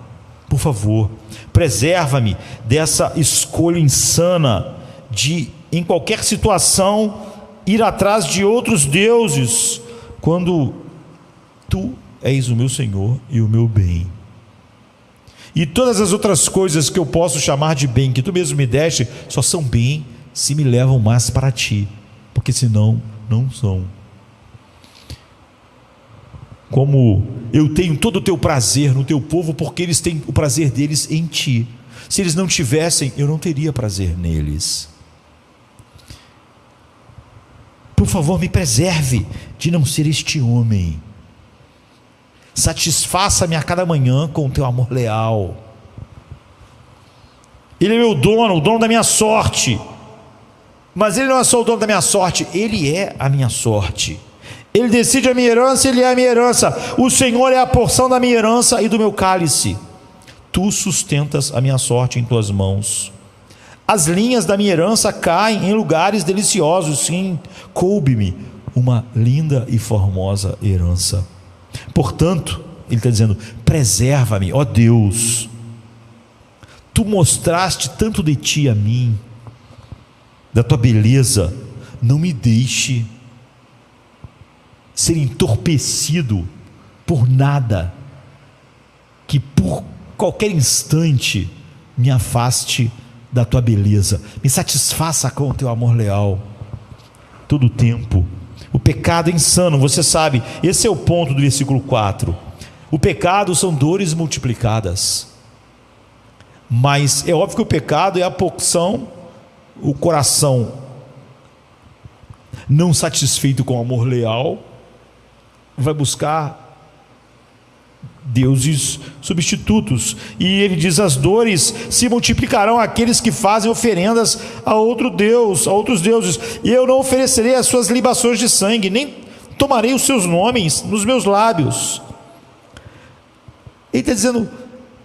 por favor, preserva-me dessa escolha insana de, em qualquer situação, ir atrás de outros deuses, quando tu és o meu Senhor e o meu bem. E todas as outras coisas que eu posso chamar de bem, que tu mesmo me deste, só são bem se me levam mais para ti, porque senão não são. Como eu tenho todo o teu prazer no teu povo, porque eles têm o prazer deles em ti. Se eles não tivessem, eu não teria prazer neles. Por favor, me preserve de não ser este homem. Satisfaça-me a cada manhã com o teu amor leal. Ele é meu dono, o dono da minha sorte. Mas Ele não é só o dono da minha sorte, Ele é a minha sorte. Ele decide a minha herança, Ele é a minha herança. O Senhor é a porção da minha herança e do meu cálice. Tu sustentas a minha sorte em tuas mãos. As linhas da minha herança caem em lugares deliciosos. Sim, coube-me uma linda e formosa herança. Portanto, Ele está dizendo: preserva-me, ó Deus. Tu mostraste tanto de ti a mim, da tua beleza. Não me deixe ser entorpecido por nada que por qualquer instante me afaste da tua beleza. Me satisfaça com o teu amor leal todo o tempo. O pecado é insano, você sabe, esse é o ponto do versículo 4. O pecado são dores multiplicadas, mas é óbvio que o pecado é a porção. O coração não satisfeito com o amor leal vai buscar deuses substitutos, e ele diz: as dores se multiplicarão àqueles que fazem oferendas a outros deuses, e eu não oferecerei as suas libações de sangue, nem tomarei os seus nomes nos meus lábios. Ele está dizendo: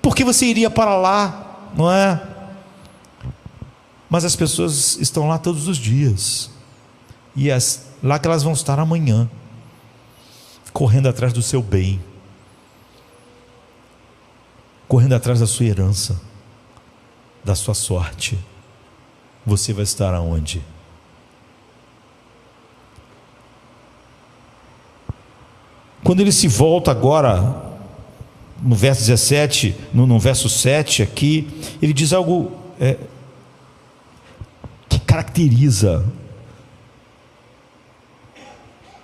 por que você iria para lá, não é? Mas as pessoas estão lá todos os dias, e é lá que elas vão estar amanhã, correndo atrás do seu bem, correndo atrás da sua herança, da sua sorte. Você vai estar aonde? Quando ele se volta agora, no verso 17, no verso 7 aqui, ele diz algo que caracteriza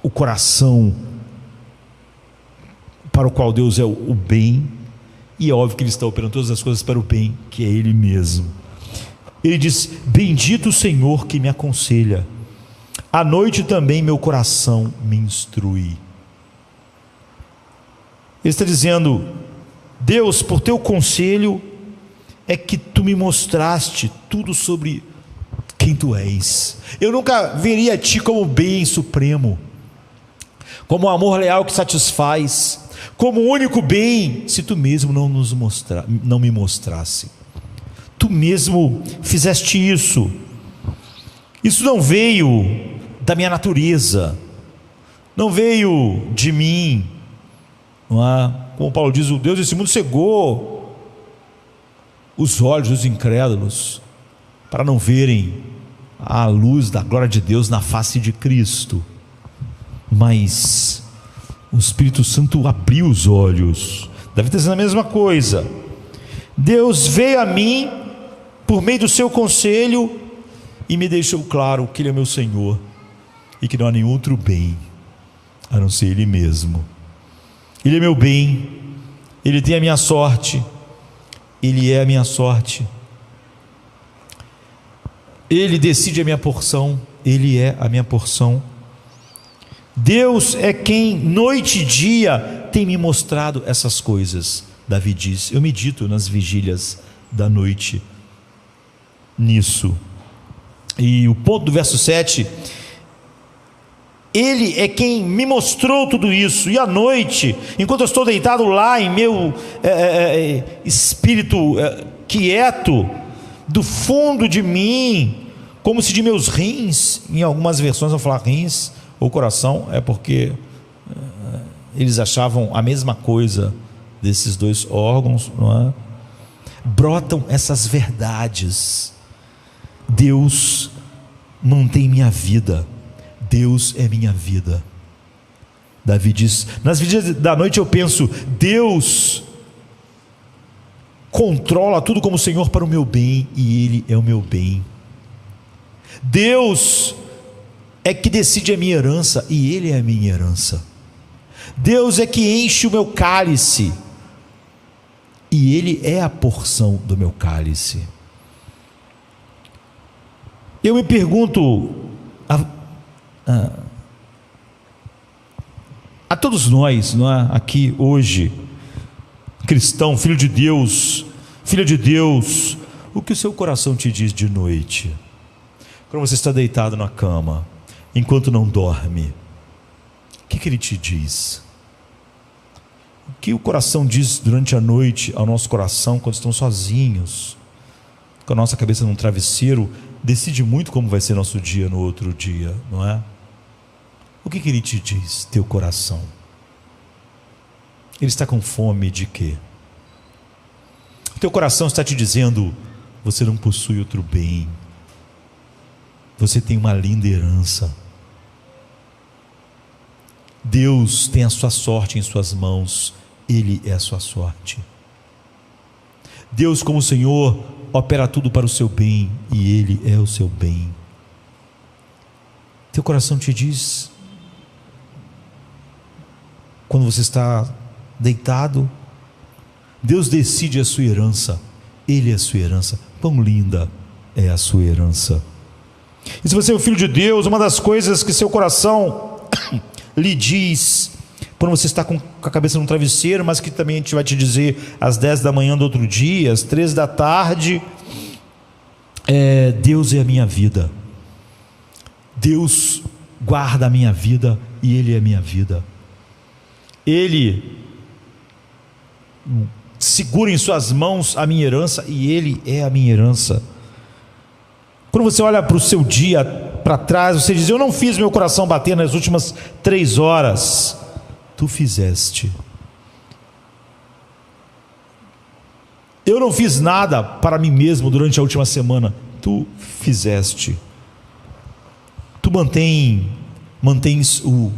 o coração para o qual Deus é o bem, e é óbvio que Ele está operando todas as coisas para o bem, que é Ele mesmo. Ele diz: bendito o Senhor que me aconselha, à noite também meu coração me instrui. Ele está dizendo: Deus, por teu conselho é que tu me mostraste tudo sobre quem tu és. Eu nunca veria a ti como bem supremo, como amor leal que satisfaz, como único bem, se tu mesmo não me mostrasse. Tu mesmo fizeste isso. Isso não veio da minha natureza, não veio de mim, não é? Como Paulo diz: o Deus desse mundo cegou os olhos dos incrédulos, para não verem a luz da glória de Deus na face de Cristo. Mas o Espírito Santo abriu os olhos. Deve estar dizendo a mesma coisa. Deus veio a mim por meio do seu conselho e me deixou claro que Ele é meu Senhor e que não há nenhum outro bem a não ser Ele mesmo. Ele é meu bem, Ele tem a minha sorte, Ele é a minha sorte, Ele decide a minha porção, Ele é a minha porção. Deus é quem noite e dia tem me mostrado essas coisas. Davi diz: eu medito nas vigílias da noite nisso. E o ponto do verso 7: Ele é quem me mostrou tudo isso. E à noite, enquanto eu estou deitado lá em meu espírito quieto, do fundo de mim, como se de meus rins, em algumas versões vão falar rins ou coração, é porque eles achavam a mesma coisa desses dois órgãos, não é? Brotam essas verdades. Deus mantém minha vida, Deus é minha vida. Davi diz: nas vigílias da noite eu penso, Deus controla tudo como Senhor para o meu bem, e Ele é o meu bem. Deus é que decide a minha herança, e Ele é a minha herança. Deus é que enche o meu cálice, e Ele é a porção do meu cálice. Eu me pergunto a todos nós, não é? Aqui hoje, cristão, filho de Deus, filha de Deus, o que o seu coração te diz de noite, quando você está deitado na cama, enquanto não dorme? O que ele te diz? O que o coração diz durante a noite ao nosso coração, quando estamos sozinhos, com a nossa cabeça num travesseiro? Decide muito como vai ser nosso dia no outro dia, não é? O que ele te diz, teu coração? Ele está com fome de quê? O teu coração está te dizendo: você não possui outro bem, você tem uma linda herança, Deus tem a sua sorte em suas mãos, Ele é a sua sorte. Deus, como Senhor, opera tudo para o seu bem, e Ele é o seu bem. Teu coração te diz, quando você está deitado, Deus decide a sua herança, Ele é a sua herança. Quão linda é a sua herança! E se você é o filho de Deus, uma das coisas que seu coração lhe diz, quando você está com a cabeça no travesseiro, mas que também a gente vai te dizer às 10 da manhã do outro dia, às 3 da tarde, Deus é a minha vida, Deus guarda a minha vida, e Ele é a minha vida. Ele segura em suas mãos a minha herança, e Ele é a minha herança. Quando você olha para o seu dia para trás, você diz: eu não fiz meu coração bater nas últimas 3 horas. Tu fizeste. Eu não fiz nada para mim mesmo durante a última semana. Tu fizeste. Tu mantens o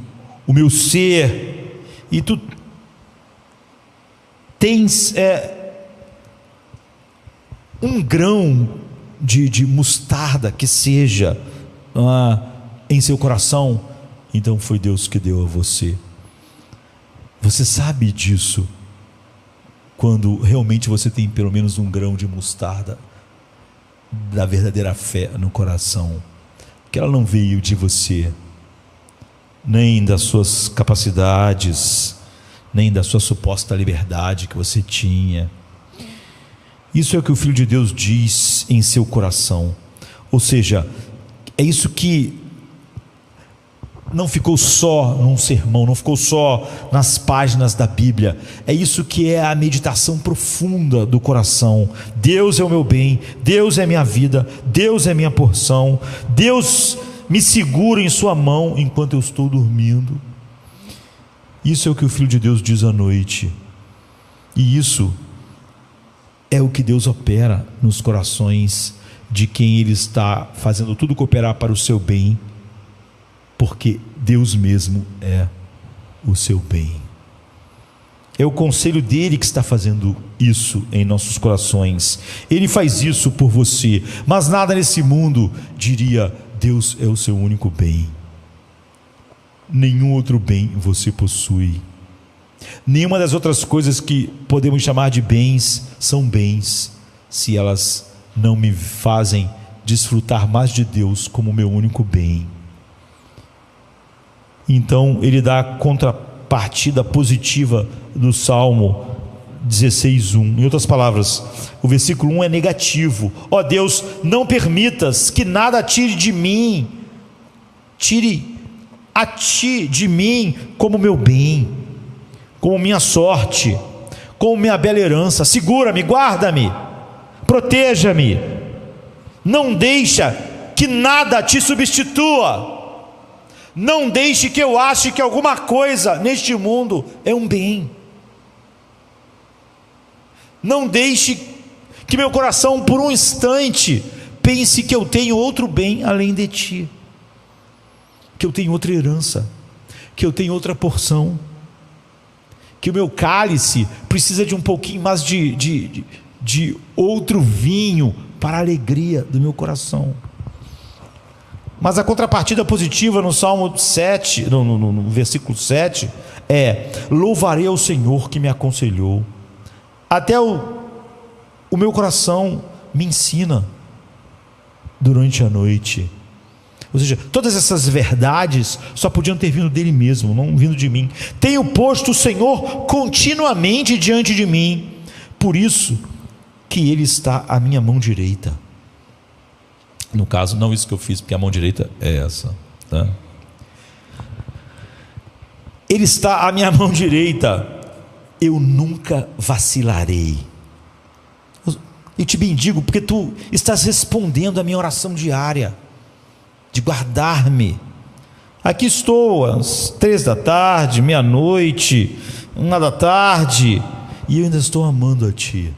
meu ser, e tu tens um grão de mostarda que seja em seu coração, então foi Deus que deu a você. Você sabe disso quando realmente você tem pelo menos um grão de mostarda da verdadeira fé no coração, que ela não veio de você, nem das suas capacidades, nem da sua suposta liberdade que você tinha. Isso é o que o Filho de Deus diz em seu coração. Ou seja, é isso que não ficou só num sermão, não ficou só nas páginas da Bíblia. É isso que é a meditação profunda do coração. Deus é o meu bem, Deus é minha vida, Deus é minha porção, Deus me segura em sua mão enquanto eu estou dormindo. Isso é o que o Filho de Deus diz à noite. E isso é o que Deus opera nos corações de quem Ele está fazendo tudo cooperar para o seu bem, porque Deus mesmo é o seu bem. É o conselho dele que está fazendo isso em nossos corações. Ele faz isso por você, mas nada nesse mundo diria: Deus é o seu único bem. Nenhum outro bem você possui. Nenhuma das outras coisas que podemos chamar de bens são bens, se elas não me fazem desfrutar mais de Deus como meu único bem. Então ele dá a contrapartida positiva do Salmo 16:1. Em outras palavras, o versículo 1 é negativo. Ó Deus, não permitas que nada tire de mim, tire a ti de mim como meu bem, como minha sorte, como minha bela herança. Segura-me, guarda-me, proteja-me, não deixa que nada te substitua. Não deixe que eu ache que alguma coisa neste mundo é um bem. Não deixe que meu coração por um instante pense que eu tenho outro bem além de ti, que eu tenho outra herança, que eu tenho outra porção, que o meu cálice precisa de um pouquinho mais de outro vinho para a alegria do meu coração. Mas a contrapartida positiva no Salmo 7, no versículo 7, é: louvarei ao Senhor que me aconselhou. Até o meu coração me ensina durante a noite. Ou seja, todas essas verdades só podiam ter vindo dele mesmo, não vindo de mim. Tenho posto o Senhor continuamente diante de mim, por isso que Ele está à minha mão direita. No caso, não isso que eu fiz, porque a mão direita é essa, tá? Ele está à minha mão direita, eu nunca vacilarei. Eu te bendigo porque tu estás respondendo à minha oração diária, de guardar-me. Aqui estou às 3 da tarde, meia-noite, 1 da tarde, e eu ainda estou amando a ti,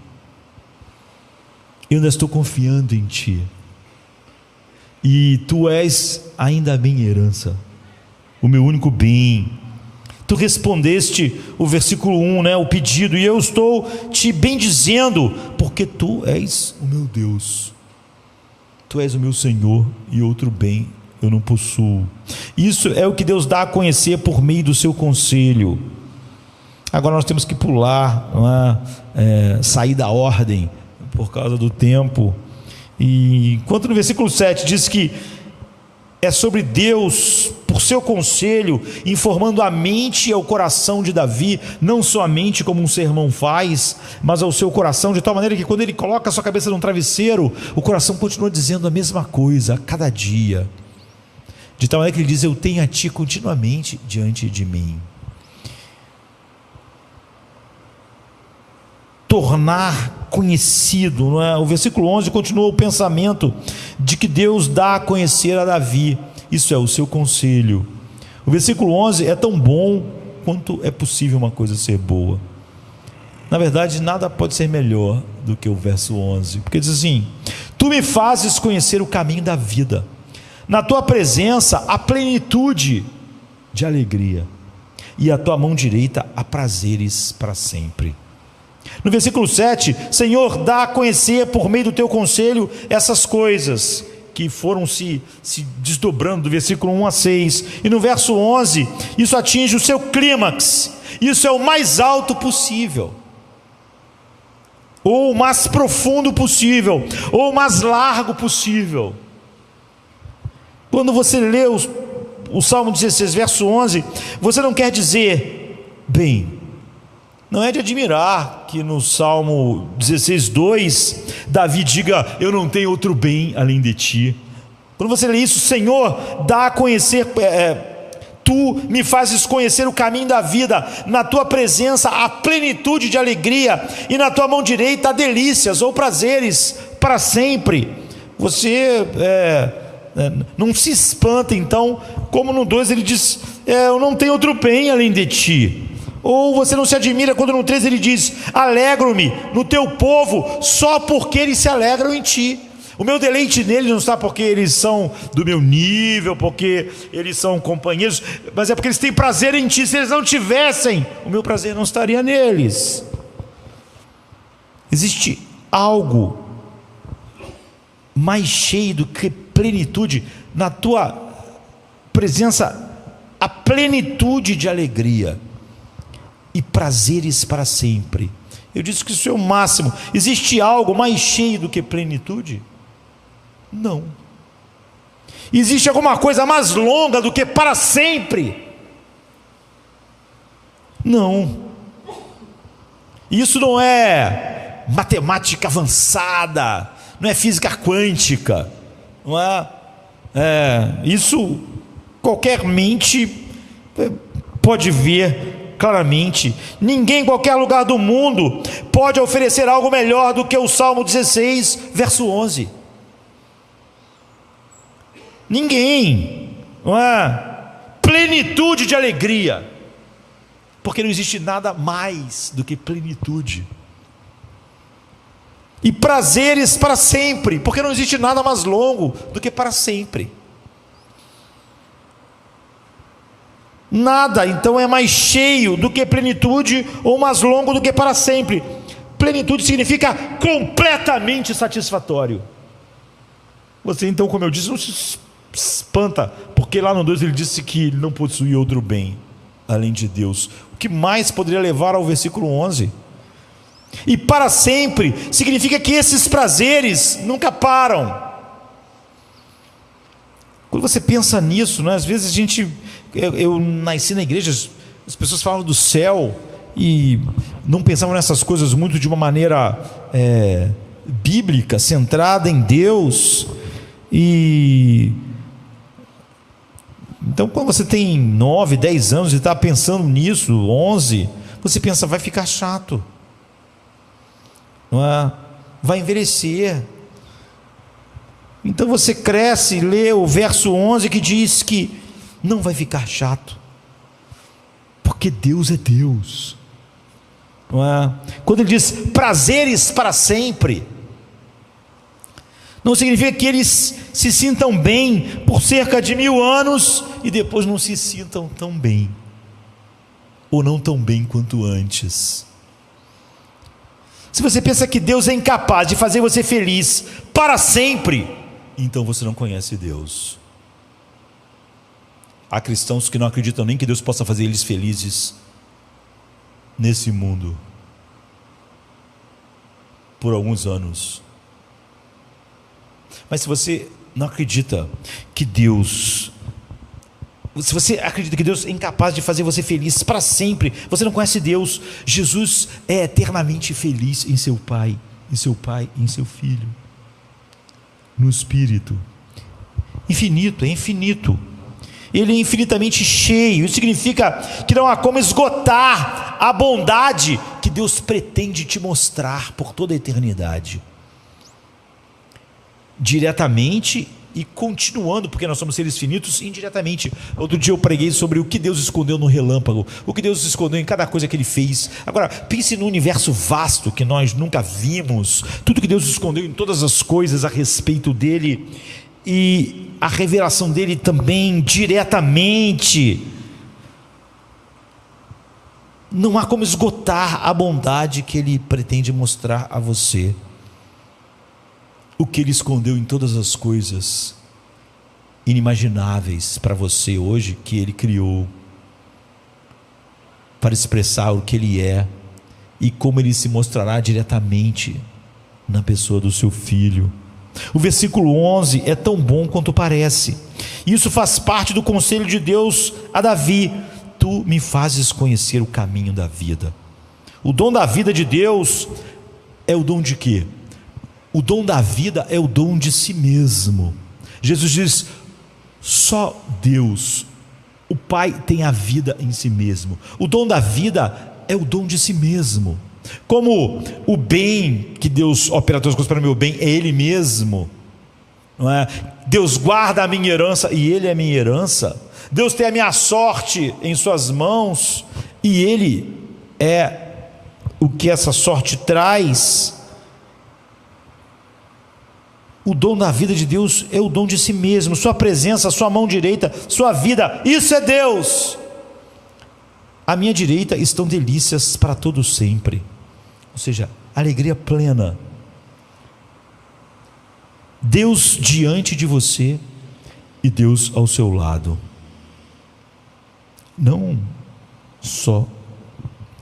eu ainda estou confiando em ti, e tu és ainda a minha herança, o meu único bem. Tu respondeste o versículo 1, né, o pedido, e eu estou te bendizendo, porque tu és o meu Deus, tu és o meu Senhor, e outro bem eu não possuo. Isso é o que Deus dá a conhecer por meio do seu conselho. Agora nós temos que pular, sair da ordem por causa do tempo. E enquanto no versículo 7 diz que é sobre Deus, por seu conselho, informando a mente e ao coração de Davi, não somente como um sermão faz, mas ao seu coração, de tal maneira que quando ele coloca a sua cabeça num travesseiro, o coração continua dizendo a mesma coisa a cada dia, de tal maneira que ele diz: eu tenho a ti continuamente diante de mim. tornar conhecido, não é? O versículo 11 continua o pensamento de que Deus dá a conhecer a Davi, isso é, o seu conselho. O versículo 11 é tão bom quanto é possível uma coisa ser boa. Na verdade, nada pode ser melhor do que o verso 11, porque diz assim: tu me fazes conhecer o caminho da vida, na tua presença há plenitude de alegria, e a tua mão direita há prazeres para sempre. No versículo 7, Senhor, dá a conhecer por meio do teu conselho essas coisas que foram se desdobrando do versículo 1 a 6, e no verso 11, isso atinge o seu clímax, isso é o mais alto possível, ou o mais profundo possível, ou o mais largo possível. Quando você lê o Salmo 16, verso 11, você não quer dizer, bem, não é de admirar que no Salmo 16, 2, Davi diga, eu não tenho outro bem além de ti. Quando você lê isso, Senhor, dá a conhecer, tu me fazes conhecer o caminho da vida, na tua presença há plenitude de alegria, e na tua mão direita há delícias ou prazeres para sempre. Você não se espanta então, como no 2 ele diz, eu não tenho outro bem além de ti. Ou você não se admira quando no 3 ele diz, alegro-me no teu povo, só porque eles se alegram em ti. O meu deleite neles não está porque eles são do meu nível, porque eles são companheiros, mas é porque eles têm prazer em ti. Se eles não tivessem, o meu prazer não estaria neles. Existe algo mais cheio do que plenitude, na tua presença, a plenitude de alegria e prazeres para sempre. Eu disse que isso é o máximo. Existe algo mais cheio do que plenitude? Não. Existe alguma coisa mais longa do que para sempre? Não. Isso não é matemática avançada, não é física quântica, não é? Isso qualquer mente pode ver claramente. Ninguém em qualquer lugar do mundo pode oferecer algo melhor do que o Salmo 16, verso 11. Ninguém, não é? Plenitude de alegria, porque não existe nada mais do que plenitude. E prazeres para sempre, porque não existe nada mais longo do que para sempre. Nada então é mais cheio do que plenitude, ou mais longo do que para sempre. Plenitude significa completamente satisfatório. Você então, como eu disse, não se espanta, porque lá no 2 ele disse que ele não possuía outro bem além de Deus. O que mais poderia levar ao versículo 11? E para sempre significa que esses prazeres nunca param. Quando você pensa nisso, né, às vezes eu nasci na igreja, as pessoas falam do céu e não pensavam nessas coisas muito de uma maneira bíblica, centrada em Deus. E então quando você tem 9, 10 anos e está pensando nisso, 11, você pensa, vai ficar chato, não é? Vai envelhecer. Então você cresce e lê o verso 11 que diz que não vai ficar chato, porque Deus é Deus, não é? Quando ele diz prazeres para sempre, não significa que eles se sintam bem por cerca de 1000 anos e depois não se sintam tão bem, ou não tão bem quanto antes. Se você pensa que Deus é incapaz de fazer você feliz para sempre, então você não conhece Deus. Há cristãos que não acreditam nem que Deus possa fazer eles felizes nesse mundo por alguns anos. Mas se você não acredita que Deus, se você acredita que Deus é incapaz de fazer você feliz para sempre, você não conhece Deus. Jesus é eternamente feliz em seu Pai, em seu Pai e em seu Filho, no Espírito. Infinito, é infinito. Ele é infinitamente cheio. Isso significa que não há como esgotar a bondade que Deus pretende te mostrar por toda a eternidade. Diretamente e continuando, porque nós somos seres finitos, indiretamente. Outro dia eu preguei sobre o que Deus escondeu no relâmpago, o que Deus escondeu em cada coisa que Ele fez. Agora, pense no universo vasto que nós nunca vimos, tudo que Deus escondeu em todas as coisas a respeito dEle, e a revelação dEle também diretamente. Não há como esgotar a bondade que Ele pretende mostrar a você. O que Ele escondeu em todas as coisas inimagináveis para você hoje, que Ele criou para expressar o que Ele é e como Ele se mostrará diretamente na pessoa do seu Filho. O versículo 11 é tão bom quanto parece. Isso faz parte do conselho de Deus a Davi: tu me fazes conhecer o caminho da vida. O dom da vida de Deus é o dom de quê? O dom da vida é o dom de si mesmo. Jesus diz: só Deus, o Pai, tem a vida em si mesmo. O dom da vida é o dom de si mesmo. Como o bem que Deus opera todas as coisas para o meu bem é Ele mesmo, não é? Deus guarda a minha herança e Ele é a minha herança. Deus tem a minha sorte em suas mãos e Ele é o que essa sorte traz. O dom da vida de Deus é o dom de si mesmo, sua presença, sua mão direita, sua vida, isso é Deus. À minha direita estão delícias para todo sempre, ou seja, alegria plena. Deus diante de você e Deus ao seu lado, não só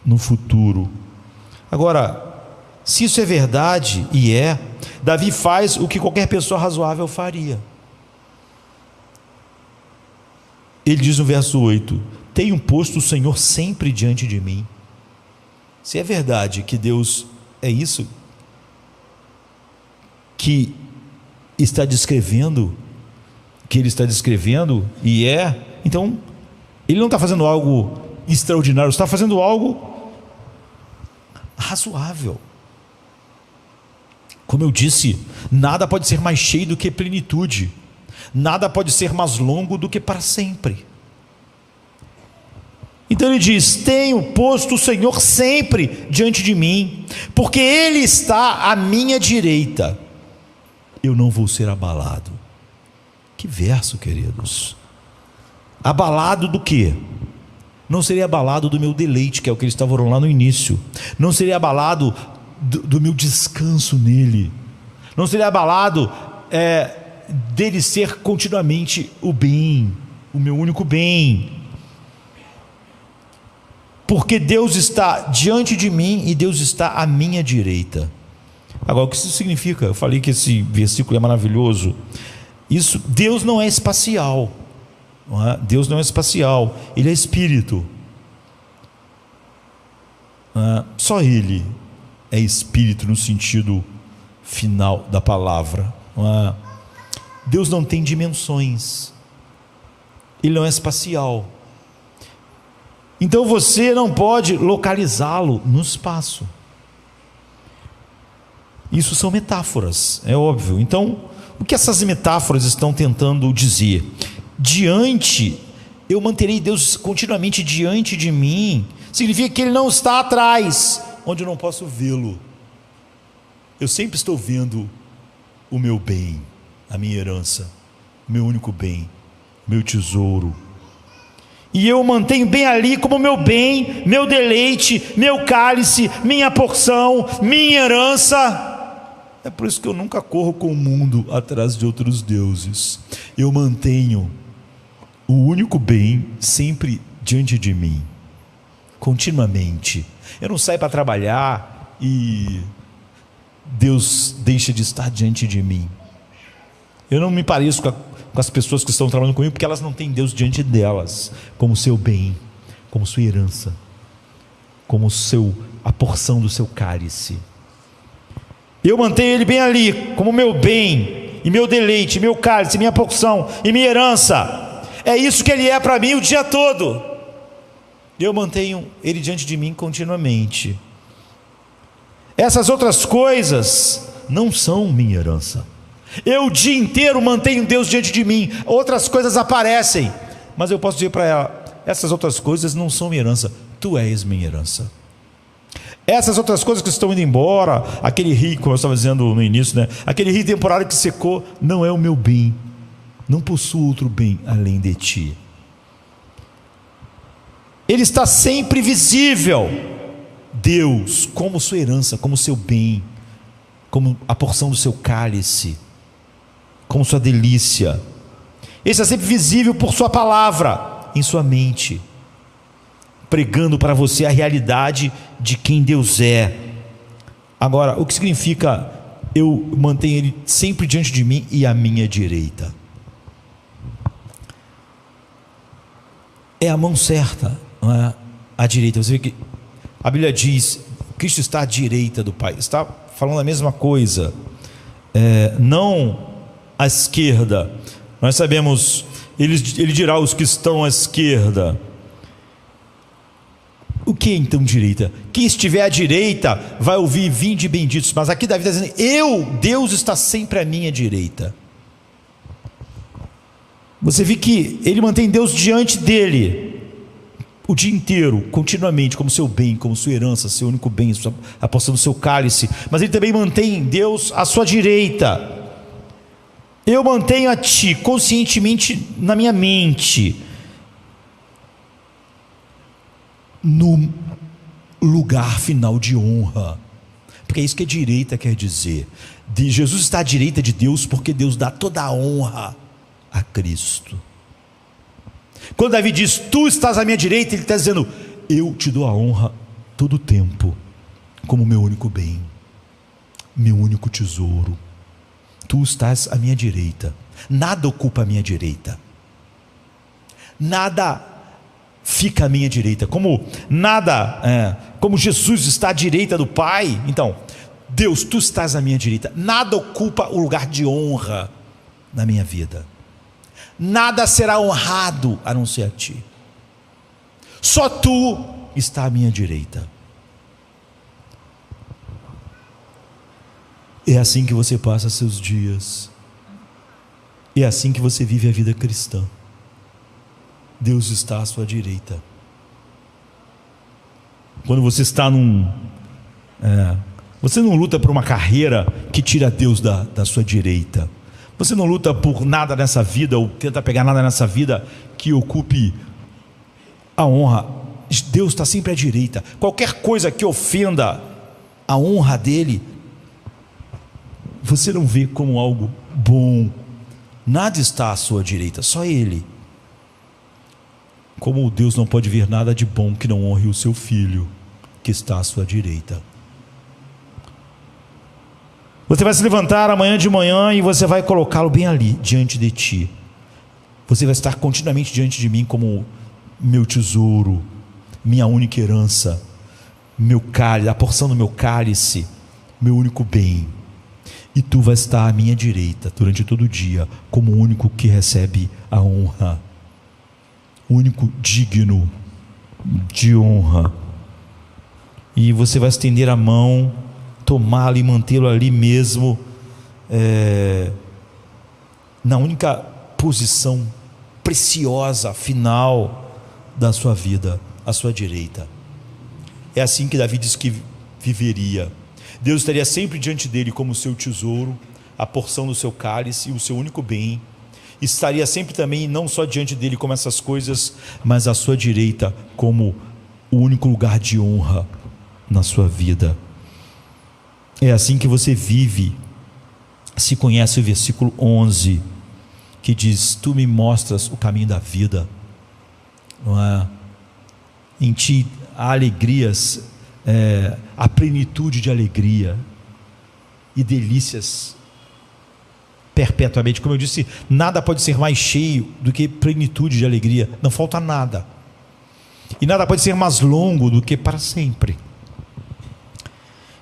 no futuro. Agora, se isso é verdade, e é, Davi faz o que qualquer pessoa razoável faria. Ele diz no verso 8: tenho posto o Senhor sempre diante de mim. Se é verdade que Deus é isso que está descrevendo, que Ele está descrevendo, e é, então Ele não está fazendo algo extraordinário, está fazendo algo razoável. Como eu disse, nada pode ser mais cheio do que plenitude, nada pode ser mais longo do que para sempre. Então ele diz: tenho posto o Senhor sempre diante de mim, porque Ele está à minha direita, eu não vou ser abalado. Que verso, queridos! Abalado do quê? Não seria abalado do meu deleite, que é o que eles estavam lá no início. Não seria abalado do meu descanso nele. Não seria abalado dele ser continuamente o bem, o meu único bem. Porque Deus está diante de mim e Deus está à minha direita. Agora, o que isso significa? Eu falei que esse versículo é maravilhoso. Isso, Deus não é espacial, não é? Deus não é espacial, Ele é espírito. Só Ele é espírito no sentido final da palavra. Deus não tem dimensões, Ele não é espacial. Então você não pode localizá-lo no espaço. Isso são metáforas, é óbvio. Então, o que essas metáforas estão tentando dizer? Eu manterei Deus continuamente diante de mim, significa que Ele não está atrás, onde eu não posso vê-lo. Eu sempre estou vendo o meu bem, a minha herança, o meu único bem, meu tesouro. E eu o mantenho bem ali como meu bem, meu deleite, meu cálice, minha porção, minha herança. É por isso que eu nunca corro com o mundo atrás de outros deuses. Eu mantenho o único bem sempre diante de mim, continuamente. Eu não saio para trabalhar e Deus deixa de estar diante de mim. Eu não me pareço com as pessoas que estão trabalhando comigo, porque elas não têm Deus diante delas, como seu bem, como sua herança, como a porção do seu cálice. Eu mantenho Ele bem ali, como meu bem, e meu deleite, meu cálice, minha porção e minha herança. É isso que Ele é para mim o dia todo. eu mantenho Ele diante de mim continuamente. Essas outras coisas não são minha herança. Eu o dia inteiro mantenho Deus diante de mim, outras coisas aparecem, mas eu posso dizer para ela: essas outras coisas não são minha herança, tu és minha herança. Essas outras coisas que estão indo embora, aquele rio, como eu estava dizendo no início, né? Aquele rio temporário que secou, não é o meu bem, não possuo outro bem além de ti. Ele está sempre visível, Deus, como sua herança, como seu bem, como a porção do seu cálice, como sua delícia. Ele está sempre visível por sua palavra, em sua mente, pregando para você a realidade de quem Deus é. Agora, o que significa eu mantenho Ele sempre diante de mim e à minha direita? É a mão certa, não é a direita. Você vê que a Bíblia diz: Cristo está à direita do Pai. Está falando a mesma coisa, não à esquerda. Nós sabemos, ele dirá aos que estão à esquerda. O que é então direita? Quem estiver à direita vai ouvir: vinde benditos. Mas aqui Davi está dizendo: Deus está sempre à minha direita. Você vê que ele mantém Deus diante dele o dia inteiro, continuamente, como seu bem, como sua herança, seu único bem, a porção do seu cálice. Mas ele também mantém Deus à sua direita. Eu mantenho a ti conscientemente na minha mente, no lugar final de honra, porque é isso que a direita quer dizer. Jesus está à direita de Deus porque Deus dá toda a honra a Cristo. Quando Davi diz: tu estás à minha direita, ele está dizendo: eu te dou a honra todo o tempo, como meu único bem, meu único tesouro. Tu estás à minha direita, nada ocupa a minha direita, nada fica à minha direita, como Jesus está à direita do Pai. Então, Deus, tu estás à minha direita, nada ocupa o lugar de honra na minha vida, nada será honrado a não ser a ti, só tu está à minha direita. É assim que você passa seus dias, é assim que você vive a vida cristã. Deus está à sua direita. Quando você está você não luta por uma carreira que tira Deus da sua direita. Você não luta por nada nessa vida, ou tenta pegar nada nessa vida que ocupe a honra. Deus está sempre à direita. Qualquer coisa que ofenda a honra dele, você não vê como algo bom. Nada está à sua direita, só Ele. Como Deus não pode ver nada de bom que não honre o seu Filho, que está à sua direita. Você vai se levantar amanhã de manhã e você vai colocá-lo bem ali, diante de ti. Você vai estar continuamente diante de mim como meu tesouro, minha única herança, meu cálice, a porção do meu cálice, meu único bem. E tu vais estar à minha direita durante todo o dia, como o único que recebe a honra, o único digno de honra. E você vai estender a mão, tomá-lo e mantê-lo ali mesmo, na única posição preciosa, final da sua vida, à sua direita. É assim que Davi diz que viveria. Deus estaria sempre diante dele como o seu tesouro, a porção do seu cálice e o seu único bem. Estaria sempre também, não só diante dele como essas coisas, mas à sua direita como o único lugar de honra na sua vida. É assim que você vive. Se conhece o versículo 11, que diz: tu me mostras o caminho da vida, não é? Em ti há alegrias, a plenitude de alegria e delícias perpetuamente. Como eu disse, nada pode ser mais cheio do que plenitude de alegria, não falta nada, e nada pode ser mais longo do que para sempre.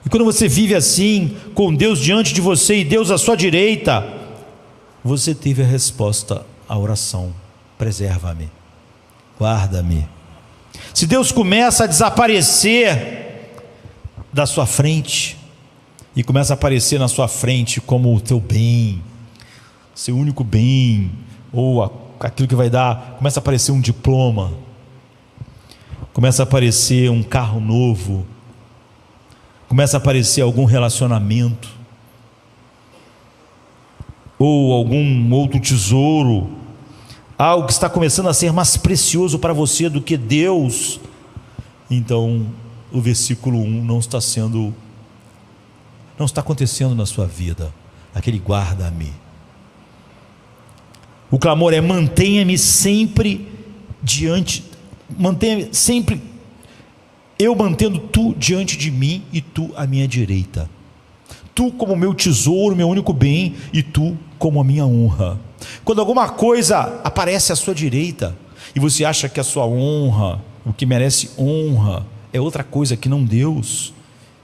E quando você vive assim, com Deus diante de você e Deus à sua direita, você teve a resposta à oração: preserva-me, guarda-me, Se Deus começa a desaparecer da sua frente, e começa a aparecer na sua frente como o teu bem, seu único bem, ou aquilo que vai dar, começa a aparecer um diploma, começa a aparecer um carro novo, começa a aparecer algum relacionamento, ou algum outro tesouro, algo que está começando a ser mais precioso para você do que Deus, então o versículo 1 não está acontecendo na sua vida, aquele guarda-me. O clamor é: mantenha-me sempre eu mantendo tu diante de mim e tu à minha direita, tu como meu tesouro, meu único bem, e tu como a minha honra. Quando alguma coisa aparece à sua direita e você acha que a sua honra, o que merece honra, é outra coisa que não Deus,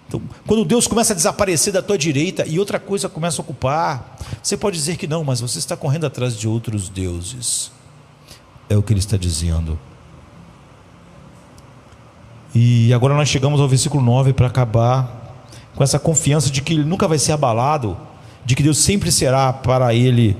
então, quando Deus começa a desaparecer da tua direita e outra coisa começa a ocupar, você pode dizer que não, mas você está correndo atrás de outros deuses. É o que ele está dizendo. E agora nós chegamos ao versículo 9 para acabar com essa confiança de que ele nunca vai ser abalado, de que Deus sempre será para ele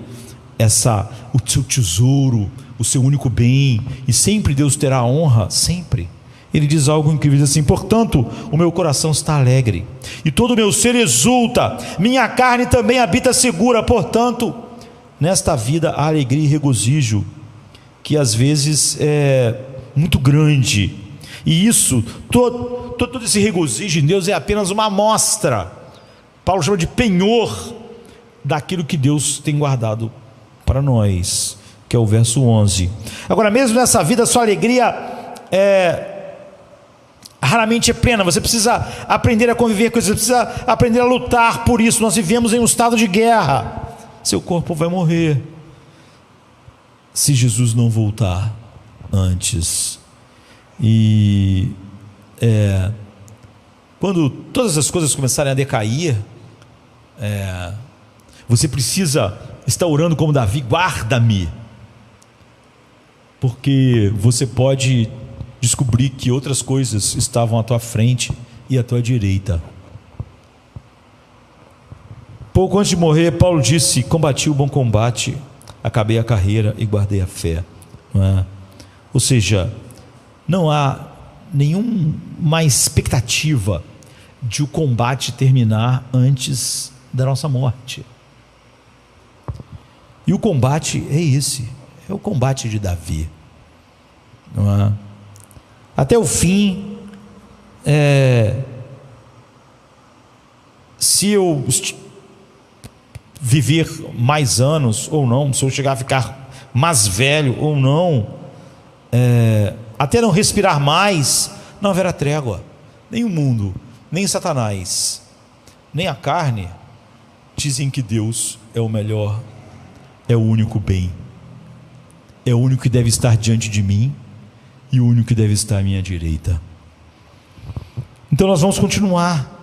o seu tesouro, o seu único bem, e sempre Deus terá honra, sempre. Ele diz algo incrível, diz assim: portanto, o meu coração está alegre, e todo o meu ser exulta, minha carne também habita segura. Portanto, nesta vida há alegria e regozijo, que às vezes é muito grande, e isso, todo esse regozijo em Deus é apenas uma amostra. Paulo chama de penhor daquilo que Deus tem guardado para nós, que é o verso 11. Agora, mesmo nessa vida, sua alegria raramente é plena. Você precisa aprender a conviver com isso, você precisa aprender a lutar por isso. Nós vivemos em um estado de guerra. Seu corpo vai morrer se Jesus não voltar antes. E quando todas as coisas começarem a decair, você precisa estar orando como Davi: guarda-me, porque você pode descobrir que outras coisas estavam à tua frente e à tua direita. Pouco antes de morrer, Paulo disse: combati o bom combate, acabei a carreira e guardei a fé. Não é? Ou seja, não há nenhuma expectativa de o combate terminar antes da nossa morte. E o combate é esse, é o combate de Davi, não é? Até o fim. Se eu viver mais anos ou não, se eu chegar a ficar mais velho ou não, até não respirar mais, não haverá trégua. Nem o mundo, nem Satanás, nem a carne dizem que Deus é o melhor, é o único bem, é o único que deve estar diante de mim e o único que deve estar à minha direita. Então nós vamos continuar.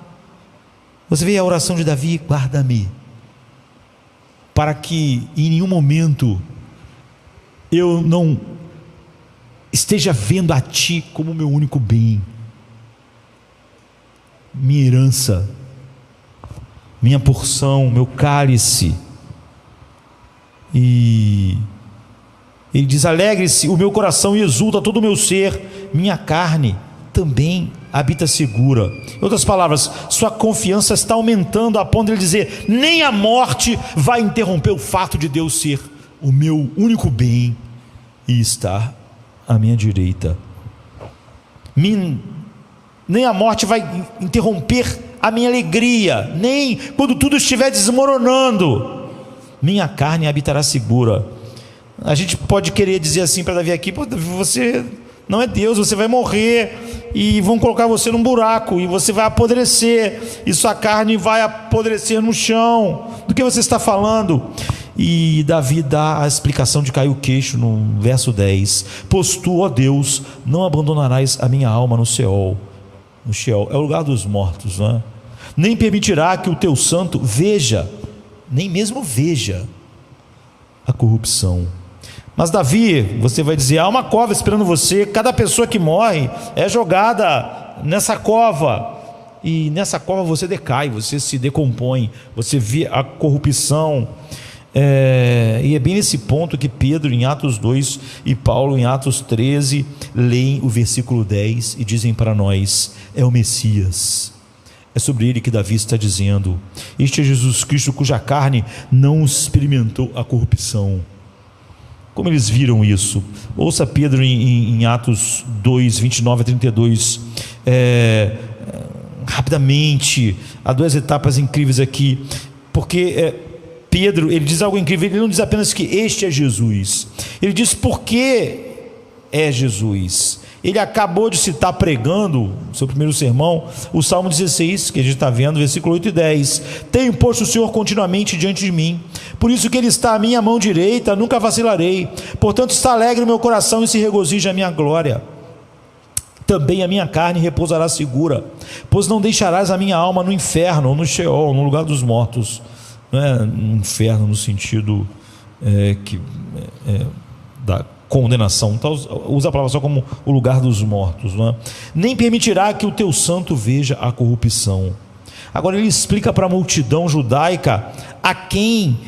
Você vê a oração de Davi: guarda-me, para que em nenhum momento eu não esteja vendo a ti como meu único bem, minha herança, minha porção, meu cálice. E ele diz: alegre-se o meu coração e exulta todo o meu ser, minha carne também habita segura. Em outras palavras, sua confiança está aumentando a ponto de ele dizer: nem a morte vai interromper o fato de Deus ser o meu único bem e estar à minha direita. Nem a morte vai interromper a minha alegria, nem quando tudo estiver desmoronando, minha carne habitará segura. A gente pode querer dizer assim para Davi aqui: pô, Davi, você não é Deus, você vai morrer e vão colocar você num buraco e você vai apodrecer e sua carne vai apodrecer no chão. Do que você está falando? E Davi dá a explicação de cair o queixo no verso 10: pois tu, ó Deus, não abandonarás a minha alma no Sheol. No Sheol é o lugar dos mortos, não é? Nem permitirá que o teu santo veja, nem mesmo veja a corrupção. Mas Davi, você vai dizer, há uma cova esperando você. Cada pessoa que morre é jogada nessa cova, e nessa cova você decai, você se decompõe, você vê a corrupção. E é bem nesse ponto que Pedro em Atos 2 e Paulo em Atos 13 leem o versículo 10 e dizem para nós: é o Messias. É sobre ele que Davi está dizendo: este é Jesus Cristo, cuja carne não experimentou a corrupção. Como eles viram isso? Ouça Pedro em Atos 2, 29 a 32. Rapidamente, há duas etapas incríveis aqui, porque Pedro, ele diz algo incrível. Ele não diz apenas que este é Jesus, ele diz por que é Jesus. Ele acabou de citar, pregando o seu primeiro sermão, o Salmo 16, que a gente está vendo, versículo 8 e 10. Tenho posto o Senhor continuamente diante de mim, por isso que Ele está à minha mão direita, nunca vacilarei. Portanto está alegre o meu coração e se regozija a minha glória. Também a minha carne repousará segura, pois não deixarás a minha alma no inferno, ou no Sheol, no lugar dos mortos. Não é no inferno no sentido da condenação, então, usa a palavra só como o lugar dos mortos, não é? Nem permitirá que o teu santo veja a corrupção. Agora ele explica para a multidão judaica a quem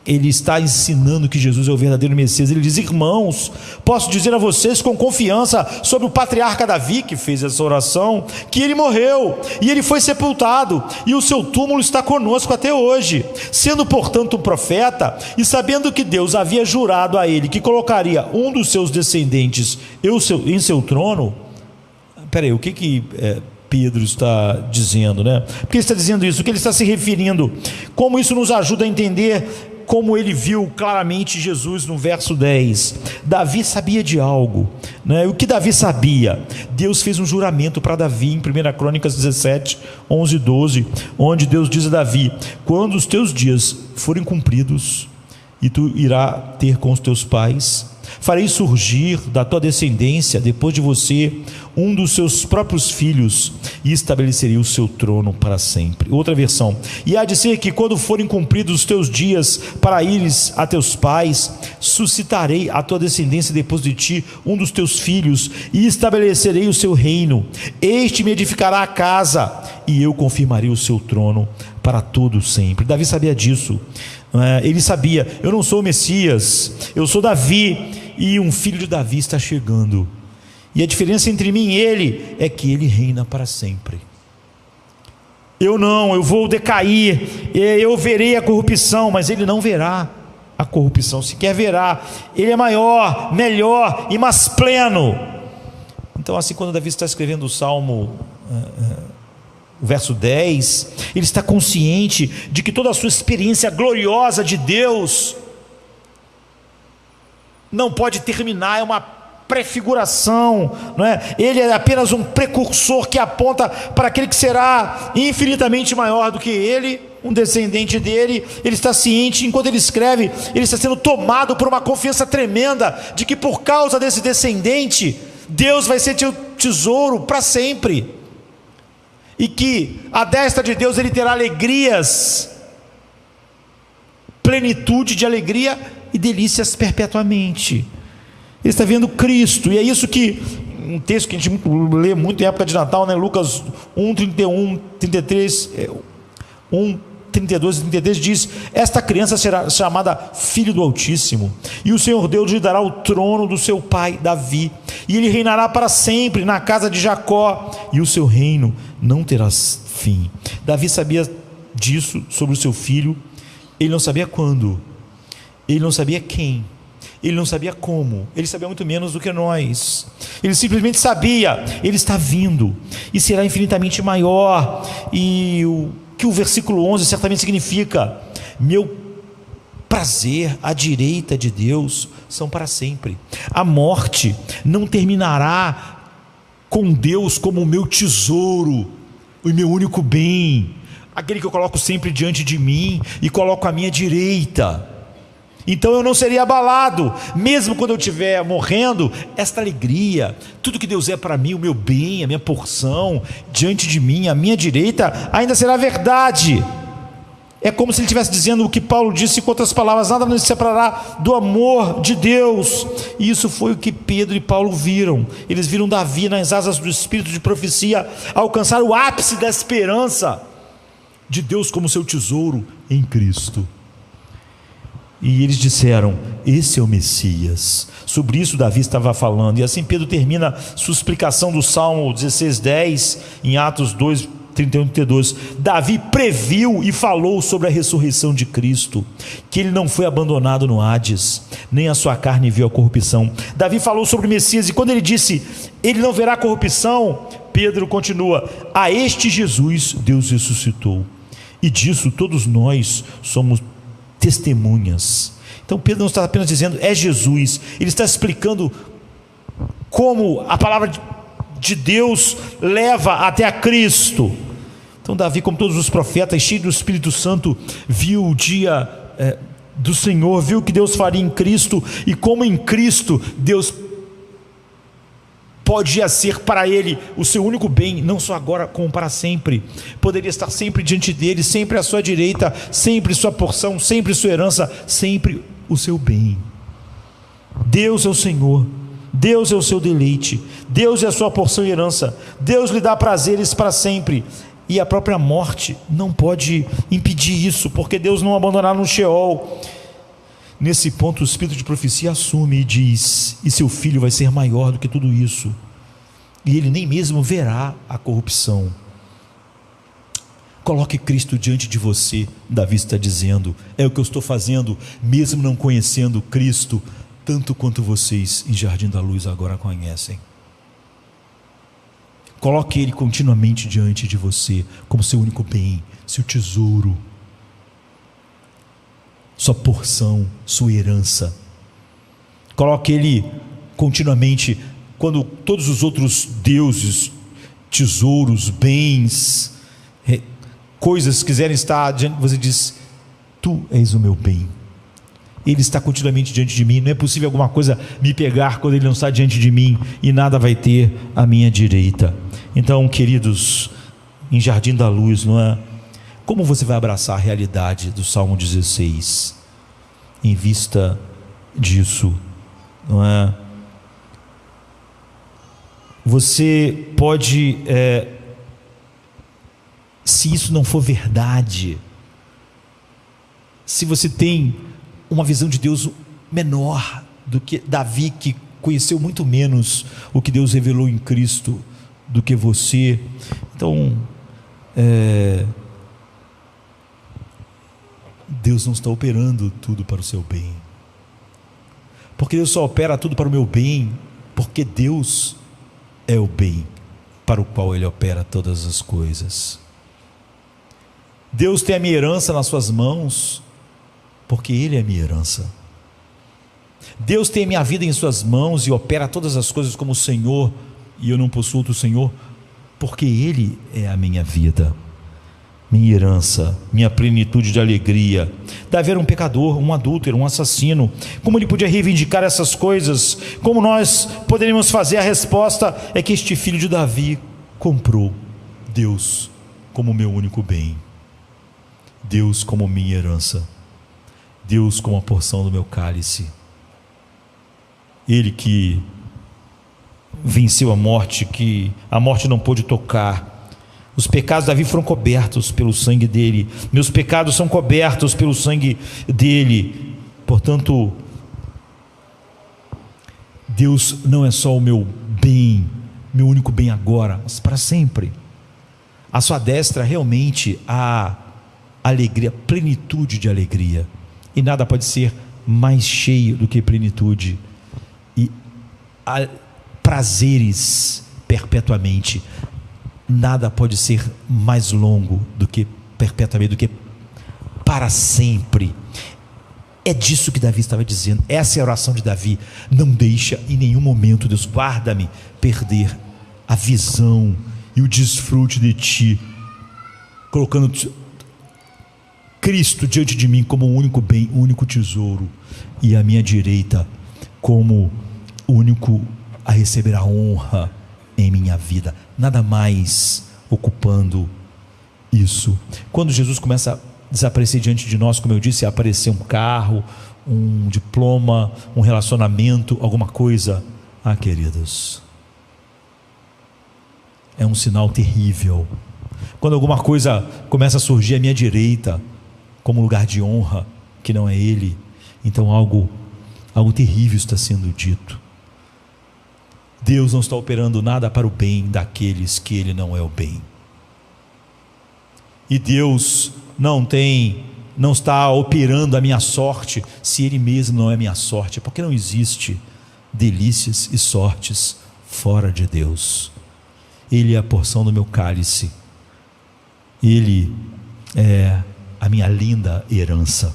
ele está ensinando que Jesus é o verdadeiro Messias. Ele diz: irmãos, posso dizer a vocês com confiança sobre o patriarca Davi, que fez essa oração, que ele morreu e ele foi sepultado, e o seu túmulo está conosco até hoje. Sendo portanto um profeta, e sabendo que Deus havia jurado a ele que colocaria um dos seus descendentes em seu trono. Peraí, o que Pedro está dizendo, né? Por que ele está dizendo isso? O que ele está se referindo? Como isso nos ajuda a entender como ele viu claramente Jesus no verso 10. Davi sabia de algo, né? O que Davi sabia? Deus fez um juramento para Davi em 1 Crônicas 17, 11 e 12, onde Deus diz a Davi: quando os teus dias forem cumpridos e tu irá ter com os teus pais, farei surgir da tua descendência depois de você um dos seus próprios filhos, e estabelecerei o seu trono para sempre. Outra versão: e há de ser que quando forem cumpridos os teus dias para ires a teus pais, suscitarei a tua descendência depois de ti um dos teus filhos, e estabelecerei o seu reino. Este me edificará a casa, e eu confirmarei o seu trono para todo sempre. Davi sabia disso. Ele sabia: eu não sou o Messias, eu sou Davi, e um filho de Davi está chegando, e a diferença entre mim e ele é que ele reina para sempre. Eu vou decair, eu verei a corrupção, mas ele não verá a corrupção, sequer verá. Ele é maior, melhor e mais pleno. Então, assim, quando Davi está escrevendo o Salmo, o verso 10, ele está consciente de que toda a sua experiência gloriosa de Deus não pode terminar, é uma prefiguração, não é? Ele é apenas um precursor que aponta para aquele que será infinitamente maior do que ele, um descendente dele. Ele está ciente, enquanto ele escreve, ele está sendo tomado por uma confiança tremenda de que por causa desse descendente, Deus vai ser teu tesouro para sempre, e que à destra de Deus ele terá alegrias, plenitude de alegria e delícias perpetuamente. Ele está vendo Cristo, e é isso que um texto que a gente lê muito em época de Natal, né? Lucas 1, 31, 33, 1, 32 e 33 diz: esta criança será chamada Filho do Altíssimo, e o Senhor Deus lhe dará o trono do seu pai Davi, e ele reinará para sempre na casa de Jacó, e o seu reino não terá fim. Davi sabia disso sobre o seu filho. Ele não sabia quando, ele não sabia quem, ele não sabia como, ele sabia muito menos do que nós. Ele simplesmente sabia: ele está vindo e será infinitamente maior. E o que o versículo 11 certamente significa: meu prazer à direita de Deus são para sempre. A morte não terminará com Deus como o meu tesouro, o meu único bem, aquele que eu coloco sempre diante de mim e coloco à minha direita. Então eu não seria abalado, mesmo quando eu estiver morrendo. Esta alegria, tudo que Deus é para mim, o meu bem, a minha porção, diante de mim, à minha direita, ainda será verdade. É como se ele estivesse dizendo o que Paulo disse com outras palavras: nada nos separará do amor de Deus. E isso foi o que Pedro e Paulo viram. Eles viram Davi nas asas do espírito de profecia alcançar o ápice da esperança de Deus como seu tesouro em Cristo. E eles disseram: esse é o Messias. Sobre isso Davi estava falando. E assim Pedro termina sua explicação do Salmo 16:10 em Atos 2, 31 e 32. Davi previu e falou sobre a ressurreição de Cristo, que ele não foi abandonado no Hades, nem a sua carne viu a corrupção. Davi falou sobre o Messias, e quando ele disse ele não verá corrupção, Pedro continua: a este Jesus Deus ressuscitou, e disso todos nós somos testemunhas. Então Pedro não está apenas dizendo é Jesus, ele está explicando como a palavra de Deus leva até a Cristo. Então Davi, como todos os profetas, cheio do Espírito Santo, viu o dia do Senhor, viu o que Deus faria em Cristo, e como em Cristo Deus podia ser para ele o seu único bem, não só agora como para sempre. Poderia estar sempre diante dele, sempre à sua direita, sempre sua porção, sempre sua herança, sempre o seu bem. Deus é o Senhor, Deus é o seu deleite, Deus é a sua porção e herança, Deus lhe dá prazeres para sempre, e a própria morte não pode impedir isso, porque Deus não abandonará no Sheol. Nesse ponto o espírito de profecia assume e diz: e seu filho vai ser maior do que tudo isso, e ele nem mesmo verá a corrupção. Coloque Cristo diante de você, Davi está dizendo. É o que eu estou fazendo, mesmo não conhecendo Cristo tanto quanto vocês em Jardim da Luz agora conhecem. Coloque Ele continuamente diante de você, como seu único bem, seu tesouro, sua porção, sua herança. Coloque Ele continuamente, quando todos os outros deuses, tesouros, bens, coisas quiserem estar diante, você diz: tu és o meu bem. Ele está continuamente diante de mim. Não é possível alguma coisa me pegar quando Ele não está diante de mim, e nada vai ter à minha direita. Então, queridos, em Jardim da Luz, não é? Como você vai abraçar a realidade do Salmo 16 em vista disso, não é? Você pode, se isso não for verdade, se você tem uma visão de Deus menor do que Davi, que conheceu muito menos o que Deus revelou em Cristo do que você, então Deus não está operando tudo para o seu bem, porque Deus só opera tudo para o meu bem, porque Deus é o bem para o qual Ele opera todas as coisas. Deus tem a minha herança nas suas mãos, porque Ele é a minha herança. Deus tem a minha vida em suas mãos e opera todas as coisas como o Senhor, e eu não possuo outro Senhor, porque Ele é a minha vida, minha herança, minha plenitude de alegria. Davi era um pecador, um adúltero, um assassino. Como ele podia reivindicar essas coisas? Como nós poderíamos fazer? A resposta é que este filho de Davi comprou Deus como meu único bem, Deus como minha herança, Deus como a porção do meu cálice. Ele que venceu a morte, que a morte não pôde tocar. Os pecados de Davi foram cobertos pelo sangue dele. Meus pecados são cobertos pelo sangue dele. Portanto, Deus não é só o meu bem, meu único bem agora, mas para sempre. À sua destra realmente há alegria, plenitude de alegria, e nada pode ser mais cheio do que plenitude e prazeres perpetuamente. Nada pode ser mais longo do que perpetuamente, do que para sempre. É disso que Davi estava dizendo. Essa é a oração de Davi. Não deixa em nenhum momento, Deus, guarda-me, perder a visão e o desfrute de Ti, colocando Cristo diante de mim como o único bem, o único tesouro, e à minha direita como o único a receber a honra em minha vida. Nada mais ocupando isso. Quando Jesus começa desaparecer diante de nós, como eu disse, aparecer um carro, um diploma, um relacionamento, alguma coisa. Queridos, é um sinal terrível. Quando alguma coisa começa a surgir à minha direita, como lugar de honra, que não é Ele, então algo terrível está sendo dito. Deus não está operando nada para o bem daqueles que Ele não é o bem. E Deus não está operando a minha sorte se Ele mesmo não é minha sorte, porque não existe delícias e sortes fora de Deus. Ele é a porção do meu cálice, Ele é a minha linda herança.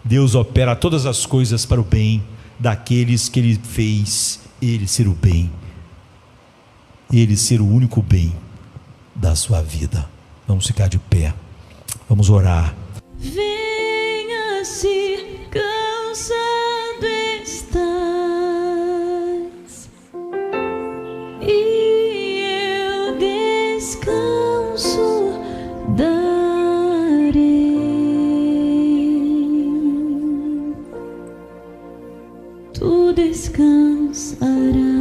Deus opera todas as coisas para o bem daqueles que Ele fez Ele ser o bem, Ele ser o único bem da sua vida. Vamos ficar de pé, vamos orar. Venha se cansado estás, e eu descanso darei. Tu descansarás.